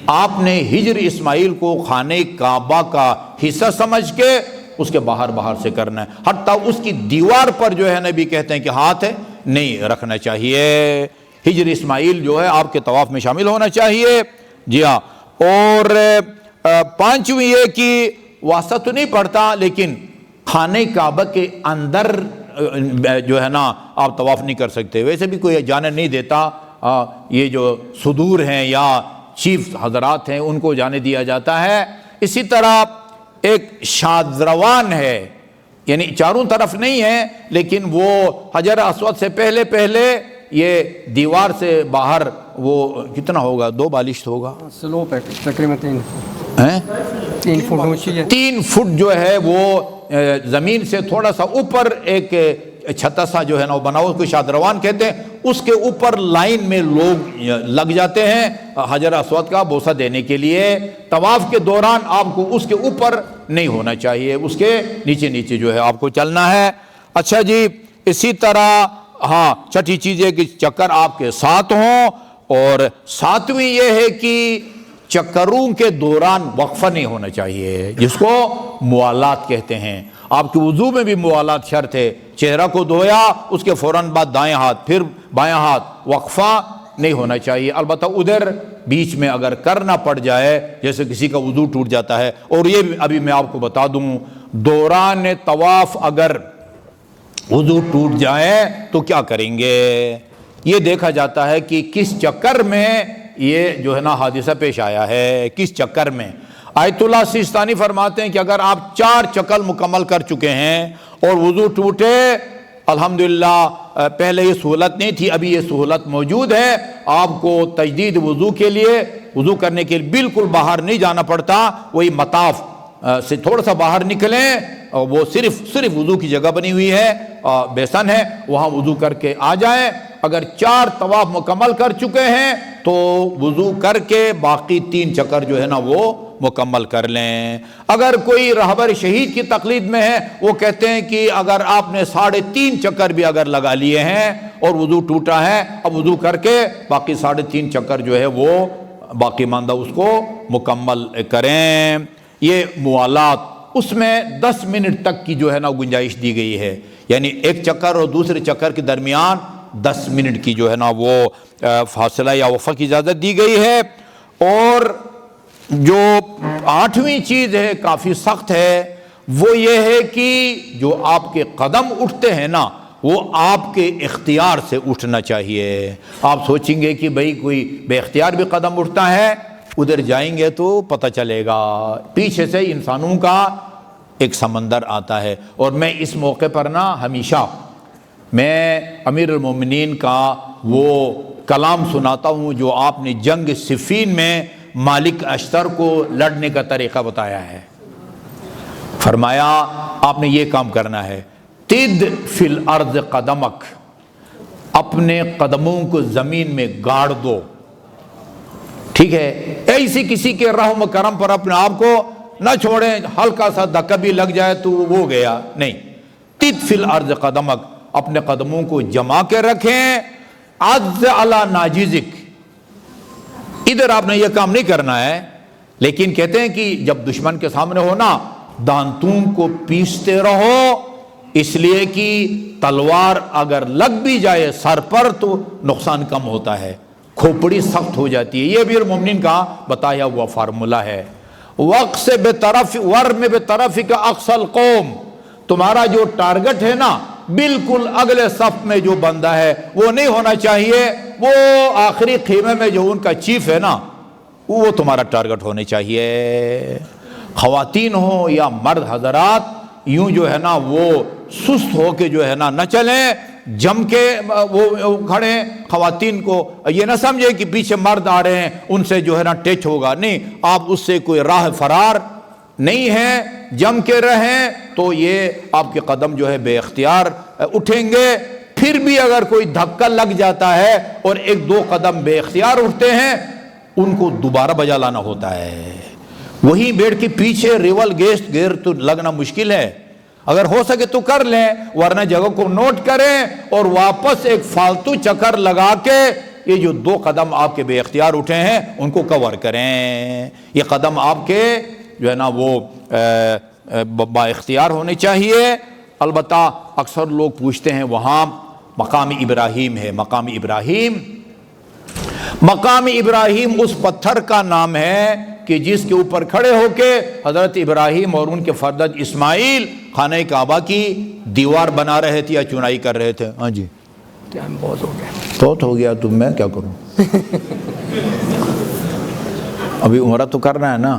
A: آپ نے حجر اسماعیل کو خانہ کعبہ کا حصہ سمجھ کے اس کے باہر سے کرنا ہے، حتیٰ اس کی دیوار پر جو ہے نبی کہتے ہیں کہ ہاتھ نہیں رکھنا چاہیے۔ حجر اسماعیل جو ہے آپ کے طواف میں شامل ہونا چاہیے۔ جی ہاں، اور 5ویں یہ کہ واسطہ تو نہیں پڑتا لیکن خانہ کعبہ کے اندر جو ہے نا آپ طواف نہیں کر سکتے. ویسے بھی کوئی جانے نہیں دیتا, یہ جو صدور ہیں یا چیف حضرات ہیں ان کو جانے دیا جاتا ہے. اسی طرح ایک شادروان ہے, یعنی چاروں طرف نہیں ہے لیکن وہ حجر اسود سے پہلے یہ دیوار سے باہر, وہ کتنا ہوگا, 2 بالشت ہوگا,
E: سلوپ ہے تقریباً 3 فٹ اونچی ہے.
A: 3 فٹ جو ہے وہ زمین سے تھوڑا سا اوپر ایک چھتا سا جو ہے نا وہ بنا ہوا, اس کو شادروان کہتے ہیں. اس کے اوپر لائن میں لوگ لگ جاتے ہیں حجر اسود کا بوسہ دینے کے لیے. طواف کے دوران آپ کو اس کے اوپر نہیں ہونا چاہیے, اس کے نیچے جو ہے آپ کو چلنا ہے. اچھا جی, اسی طرح ہاں چھٹی چیز ہے کہ چکر آپ کے ساتھ ہوں, اور 7ویں یہ ہے کہ چکروں کے دوران وقفہ نہیں ہونا چاہیے, جس کو موالات کہتے ہیں. آپ کے وضو میں بھی موالات شرط ہے. چہرہ کو دھویا, اس کے فوراً بعد دائیں ہاتھ پھر بائیں ہاتھ, وقفہ نہیں ہونا چاہیے. البتہ ادھر بیچ میں اگر کرنا پڑ جائے, جیسے کسی کا وضو ٹوٹ جاتا ہے, اور یہ ابھی میں آپ کو بتا دوں, دوران طواف اگر وضو ٹوٹ جائے تو کیا کریں گے. یہ دیکھا جاتا ہے کہ کس چکر میں یہ جو ہے نا حادثہ پیش آیا ہے, کس چکر میں. آیت اللہ سیستانی فرماتے ہیں کہ اگر آپ 4 چکر مکمل کر چکے ہیں اور وضو ٹوٹے, الحمدللہ پہلے یہ سہولت نہیں تھی, ابھی یہ سہولت موجود ہے. آپ کو تجدید وضو کے لیے, وضو کرنے کے لیے بالکل باہر نہیں جانا پڑتا. وہی مطاف سے تھوڑا سا باہر نکلیں, وہ صرف وضو کی جگہ بنی ہوئی ہے, بیسن ہے, وہاں وضو کر کے آ جائیں. اگر 4 طواف مکمل کر چکے ہیں تو وضو کر کے باقی 3 چکر جو ہے نا وہ مکمل کر لیں. اگر کوئی رہبر شہید کی تقلید میں ہے, وہ کہتے ہیں کہ اگر آپ نے 3.5 چکر بھی اگر لگا لیے ہیں اور وضو ٹوٹا ہے, اب وضو کر کے باقی 3.5 چکر جو ہے وہ باقی ماندہ اس کو مکمل کریں. یہ موالات, اس میں 10 منٹ تک کی جو ہے نا گنجائش دی گئی ہے, یعنی ایک چکر اور دوسرے چکر کے درمیان 10 منٹ کی جو ہے نا وہ فاصلہ یا وقفہ کی اجازت دی گئی ہے. اور جو 8ویں چیز ہے, کافی سخت ہے, وہ یہ ہے کہ جو آپ کے قدم اٹھتے ہیں نا, وہ آپ کے اختیار سے اٹھنا چاہیے. آپ سوچیں گے کہ بھئی کوئی بے اختیار بھی قدم اٹھتا ہے, ادھر جائیں گے تو پتہ چلے گا. پیچھے سے انسانوں کا ایک سمندر آتا ہے. اور میں اس موقع پر نا ہمیشہ میں امیر المومنین کا وہ کلام سناتا ہوں جو آپ نے جنگ صفین میں مالک اشتر کو لڑنے کا طریقہ بتایا ہے. فرمایا آپ نے یہ کام کرنا ہے, تد فی الارض قدمک, اپنے قدموں کو زمین میں گاڑ دو. ٹھیک ہے, ایسی کسی کے رحم و کرم پر اپنے آپ کو نہ چھوڑیں, ہلکا سا دھکا بھی لگ جائے تو وہ گیا نہیں. تد فی الارض قدمک, اپنے قدموں کو جما کے رکھیں. عز علی ناجزک, ادھر آپ نے یہ کام نہیں کرنا ہے, لیکن کہتے ہیں کہ جب دشمن کے سامنے ہونا دانتوں کو پیستے رہو, اس لیے کہ تلوار اگر لگ بھی جائے سر پر تو نقصان کم ہوتا ہے, کھوپڑی سخت ہو جاتی ہے. یہ امیر مومنین کا بتایا ہوا فارمولہ ہے. وقت سے بے طرف ورم بے طرف کا اقصل قوم, تمہارا جو ٹارگٹ ہے نا بالکل اگلے صف میں جو بندہ ہے وہ نہیں ہونا چاہیے, وہ آخری خیمے میں جو ان کا چیف ہے نا وہ تمہارا ٹارگٹ ہونے چاہیے. خواتین ہوں یا مرد حضرات, یوں جو ہے نا وہ سست ہو کے جو ہے نا نہ چلیں, جم کے وہ کھڑے. خواتین کو یہ نہ سمجھے کہ پیچھے مرد آ رہے ہیں ان سے جو ہے نا ٹچ ہوگا, نہیں, آپ اس سے کوئی راہ فرار نہیں ہے, جم کے رہیں تو یہ آپ کے قدم جو ہے بے اختیار اٹھیں گے. پھر بھی اگر کوئی دھکا لگ جاتا ہے اور 1-2 قدم بے اختیار اٹھتے ہیں, ان کو دوبارہ بجا لانا ہوتا ہے. وہیں بیٹھ کے پیچھے ریول گیئر تو لگنا مشکل ہے, اگر ہو سکے تو کر لیں, ورنہ جگہ کو نوٹ کریں اور واپس ایک فالتو چکر لگا کے یہ جو 2 قدم آپ کے بے اختیار اٹھے ہیں ان کو کور کریں. یہ قدم آپ کے جو ہے نا وہ با اختیار ہونے چاہیے. البتہ اکثر لوگ پوچھتے ہیں وہاں مقام ابراہیم ہے. مقام ابراہیم اس پتھر کا نام ہے کہ جس کے اوپر کھڑے ہو کے حضرت ابراہیم اور ان کے فرزند اسماعیل خانہ کعبہ کی دیوار بنا رہے تھے یا چنائی کر رہے تھے. ہاں جی
E: ٹائم بہت ہو گیا.
A: بہت ہو گیا تو میں کیا کروں؟ ابھی عمرہ تو کرنا ہے نا,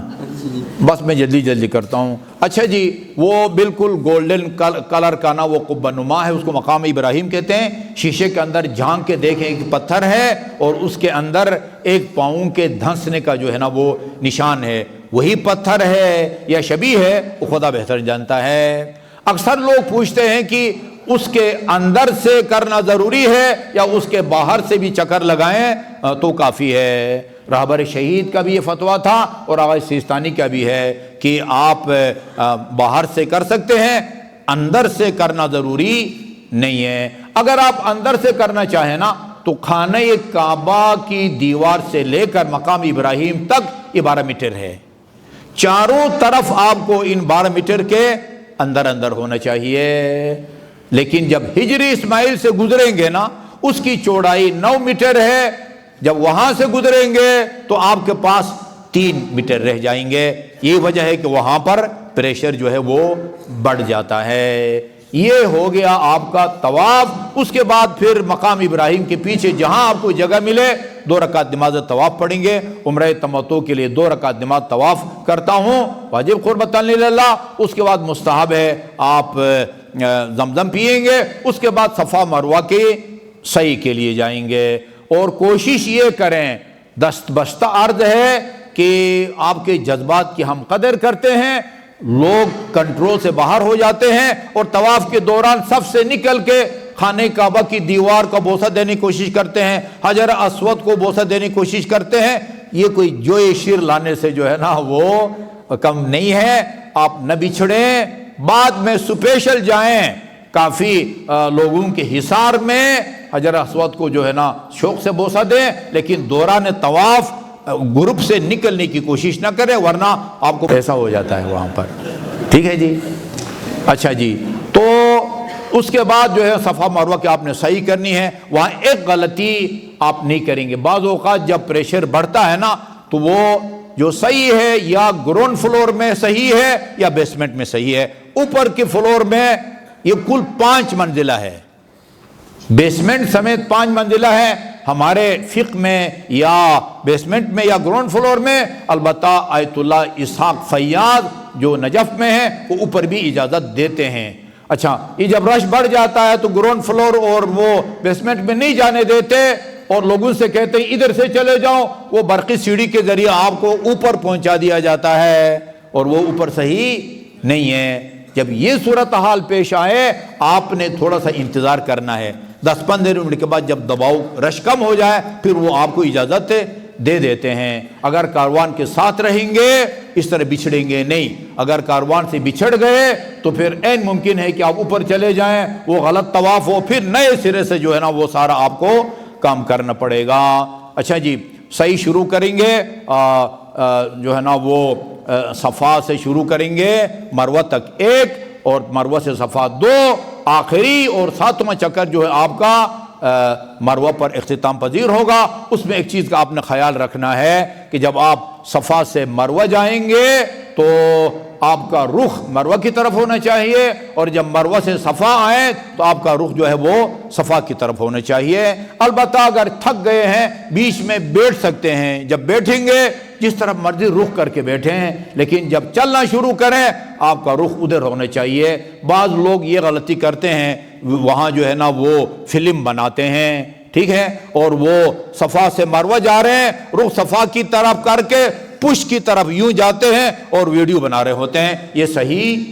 A: بس میں جلدی جلدی کرتا ہوں. اچھا جی, وہ بالکل گولڈن کلر کا نا وہ قبہ نما ہے, اس کو مقام ابراہیم کہتے ہیں. شیشے کے اندر جھانک کے دیکھیں ایک پتھر ہے اور اس کے اندر ایک پاؤں کے دھنسنے کا جو ہے نا وہ نشان ہے. وہی پتھر ہے یا شبیہ ہے وہ خدا بہتر جانتا ہے. اکثر لوگ پوچھتے ہیں کہ اس کے اندر سے کرنا ضروری ہے یا اس کے باہر سے بھی چکر لگائیں تو کافی ہے. رہبر شہید کا بھی یہ فتویٰ تھا اور آغا سیستانی کا بھی ہے کہ آپ باہر سے کر سکتے ہیں, اندر سے کرنا ضروری نہیں ہے. اگر آپ اندر سے کرنا چاہیں نا تو خانہ کعبہ کی دیوار سے لے کر مقام ابراہیم تک یہ 12 میٹر ہے. چاروں طرف آپ کو ان 12 میٹر کے اندر اندر ہونا چاہیے. لیکن جب ہجری اسماعیل سے گزریں گے نا اس کی چوڑائی 9 میٹر ہے. جب وہاں سے گزریں گے تو آپ کے پاس 3 میٹر رہ جائیں گے. یہ وجہ ہے کہ وہاں پر پریشر جو ہے وہ بڑھ جاتا ہے. یہ ہو گیا آپ کا طواف. اس کے بعد پھر مقام ابراہیم کے پیچھے جہاں آپ کو جگہ ملے 2 رکعت نماز طواف پڑھیں گے. عمرہ تمتع کے لیے 2 رکعت نماز طواف کرتا ہوں, واجب قربتاً للہ. اس کے بعد مستحب ہے آپ زمزم پیئیں گے. اس کے بعد صفا مروہ کے سعی کے لیے جائیں گے. اور کوشش یہ کریں, دست بستہ عرض ہے کہ آپ کے جذبات کی ہم قدر کرتے ہیں. لوگ کنٹرول سے باہر ہو جاتے ہیں اور طواف کے دوران صف سے نکل کے خانہ کعبہ کی دیوار کو بوسہ دینے کی کوشش کرتے ہیں, حجر اسود کو بوسہ دینے کی کوشش کرتے ہیں. یہ کوئی جوئے شیر لانے سے جو ہے نا وہ کم نہیں ہے. آپ نہ بچھڑیں, بعد میں سپیشل جائیں. کافی لوگوں کے حصار میں حجر اسود کو جو ہے نا شوق سے بوسہ دیں, لیکن دوران طواف گروپ سے نکلنے کی کوشش نہ کریں ورنہ آپ کو ایسا ہو جاتا ہے وہاں پر. ٹھیک ہے جی. اچھا جی, تو اس کے بعد جو ہے صفا مروہ کے آپ نے صحیح کرنی ہے. وہاں ایک غلطی آپ نہیں کریں گے. بعض اوقات جب پریشر بڑھتا ہے نا تو وہ جو صحیح ہے یا گراؤنڈ فلور میں صحیح ہے یا بیسمنٹ میں صحیح ہے. اوپر کے فلور میں یہ کل 5 منزلہ ہے, بیسمنٹ سمیت 5 منزلہ ہے. ہمارے فقہ میں یا بیسمنٹ میں یا گراؤنڈ فلور میں البتہ آیت اللہ اسحاق فیاض جو نجف میں ہیں وہ اوپر بھی اجازت دیتے ہیں. اچھا, یہ جب رش بڑھ جاتا ہے تو گراؤنڈ فلور اور وہ بیسمنٹ میں نہیں جانے دیتے اور لوگوں سے کہتے ہیں ادھر سے چلے جاؤ. وہ برقی سیڑھی کے ذریعے آپ کو اوپر پہنچا دیا جاتا ہے اور وہ اوپر صحیح نہیں ہے. جب یہ صورتحال پیش آئے آپ نے تھوڑا سا انتظار کرنا ہے. 10-15 منٹ کے بعد جب دباؤ رش کم ہو جائے پھر وہ آپ کو اجازت دے دیتے ہیں. اگر کاروان کے ساتھ رہیں گے اس طرح بچھڑیں گے نہیں. اگر کاروان سے بچھڑ گئے تو پھر عین ممکن ہے کہ آپ اوپر چلے جائیں, وہ غلط طواف ہو, پھر نئے سرے سے جو ہے نا وہ سارا آپ کو کام کرنا پڑے گا. اچھا جی, صحیح شروع کریں گے جو ہے نا وہ صفا سے شروع کریں گے مروہ تک 1 اور مروہ سے صفا 2. آخری اور 7واں چکر جو ہے آپ کا مروہ پر اختتام پذیر ہوگا. اس میں ایک چیز کا آپ نے خیال رکھنا ہے کہ جب آپ صفا سے مروہ جائیں گے تو آپ کا رخ مروہ کی طرف ہونا چاہیے اور جب مروہ سے صفا آئے تو آپ کا رخ جو ہے وہ صفا کی طرف ہونا چاہیے. البتہ اگر تھک گئے ہیں بیچ میں بیٹھ سکتے ہیں, جب بیٹھیں گے جس طرف مرضی رخ کر کے بیٹھیں, لیکن جب چلنا شروع کریں آپ کا رخ ادھر ہونا چاہیے. بعض لوگ یہ غلطی کرتے ہیں, وہاں جو ہے نا وہ فلم بناتے ہیں, ٹھیک ہے, اور وہ صفا سے مروہ جا رہے ہیں, رخ صفا کی طرف کر کے پش کی طرف یوں جاتے ہیں اور ویڈیو بنا رہے ہوتے ہیں. یہ صحیح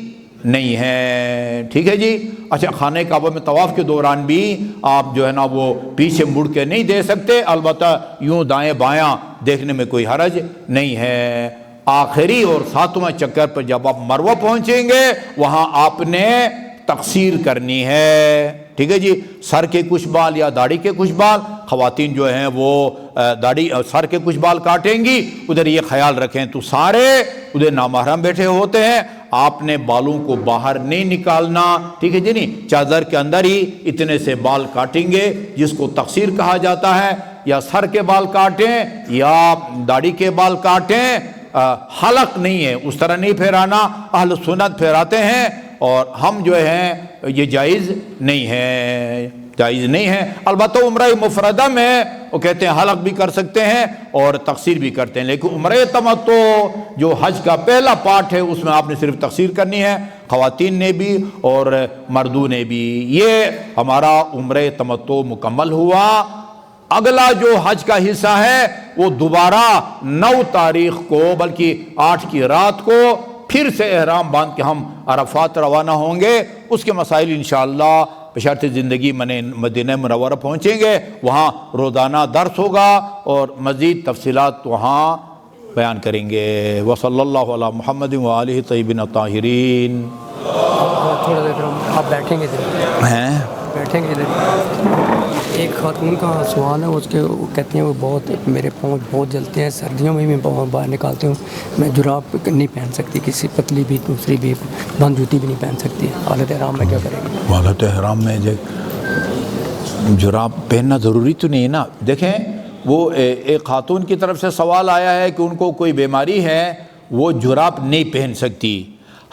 A: نہیں ہے. ٹھیک ہے جی. اچھا, خانہ کعبہ میں طواف کے دوران بھی آپ جو ہے نا وہ پیچھے مڑ کے نہیں دے سکتے, البتہ یوں دائیں بایاں دیکھنے میں کوئی حرج نہیں ہے. آخری اور 7واں چکر پر جب آپ مروہ پہنچیں گے وہاں آپ نے تقصیر کرنی ہے. ٹھیک ہے جی. سر کے کچھ بال یا داڑھی کے کچھ بال, خواتین جو ہیں وہ داڑھی اور سر کے کچھ بال کاٹیں گی. ادھر یہ خیال رکھیں تو سارے ادھر نامحرم بیٹھے ہوتے ہیں, آپ نے بالوں کو باہر نہیں نکالنا. ٹھیک ہے جی. نہیں, چادر کے اندر ہی اتنے سے بال کاٹیں گے جس کو تقصیر کہا جاتا ہے. یا سر کے بال کاٹیں یا داڑھی کے بال کاٹیں, حلق نہیں ہے، اس طرح نہیں پھیرانا، اہل سنت پھیراتے ہیں، اور ہم جو ہیں یہ جائز نہیں ہے، جائز نہیں ہے۔ البتہ عمرہ مفردہ میں وہ کہتے ہیں حلق بھی کر سکتے ہیں اور تقصیر بھی کرتے ہیں، لیکن عمرہ تمتع جو حج کا پہلا پارٹ ہے اس میں آپ نے صرف تقصیر کرنی ہے، خواتین نے بھی اور مردوں نے بھی۔ یہ ہمارا عمرہ تمتع مکمل ہوا۔ اگلا جو حج کا حصہ ہے وہ دوبارہ 9 تاریخ کو بلکہ 8 کی رات کو پھر سے احرام باندھ کے ہم عرفات روانہ ہوں گے۔ اس کے مسائل انشاءاللہ بشرط زندگی مدینہ منورہ پہنچیں گے، وہاں روزانہ درس ہوگا اور مزید تفصیلات وہاں بیان کریں گے۔ وصلی اللہ علی محمد وآلہ طیبین الطاہرین۔
E: تھوڑا دیر آپ بیٹھیں گے ادھر،
A: ہیں
E: بیٹھیں گے ادھر۔ ایک خاتون کا سوال ہے، اس کے وہ کہتی ہیں وہ بہت میرے پاؤں بہت جلتے ہیں، سردیوں میں بھی پاؤں باہر نکالتے ہوں، میں جراب نہیں پہن سکتی، کسی پتلی بھی دوسری بھی بند جوتی بھی نہیں پہن سکتی، حالت احرام میں کیا کریں گے؟
A: حالت احرام میں جراب پہننا ضروری تو نہیں ہے نا۔ دیکھیں وہ ایک خاتون کی طرف سے سوال آیا ہے کہ ان کو کوئی بیماری ہے، وہ جراب نہیں پہن سکتی،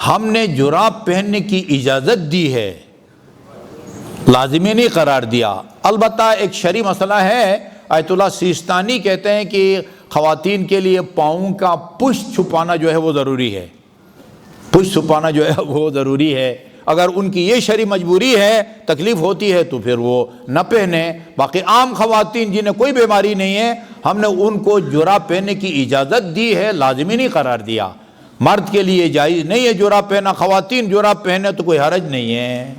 A: ہم نے جراب پہننے کی اجازت دی ہے، لازمی نہیں قرار دیا۔ البتہ ایک شرعی مسئلہ ہے، آیت اللہ سیستانی کہتے ہیں کہ خواتین کے لیے پاؤں کا پشت چھپانا جو ہے وہ ضروری ہے، پشت چھپانا جو ہے وہ ضروری ہے۔ اگر ان کی یہ شرعی مجبوری ہے، تکلیف ہوتی ہے تو پھر وہ نہ پہنیں۔ باقی عام خواتین جنہیں کوئی بیماری نہیں ہے، ہم نے ان کو جراب پہننے کی اجازت دی ہے، لازمی نہیں قرار دیا۔ مرد کے لیے جائز نہیں ہے جراب پہننا، خواتین جراب پہنے تو کوئی حرج نہیں ہے۔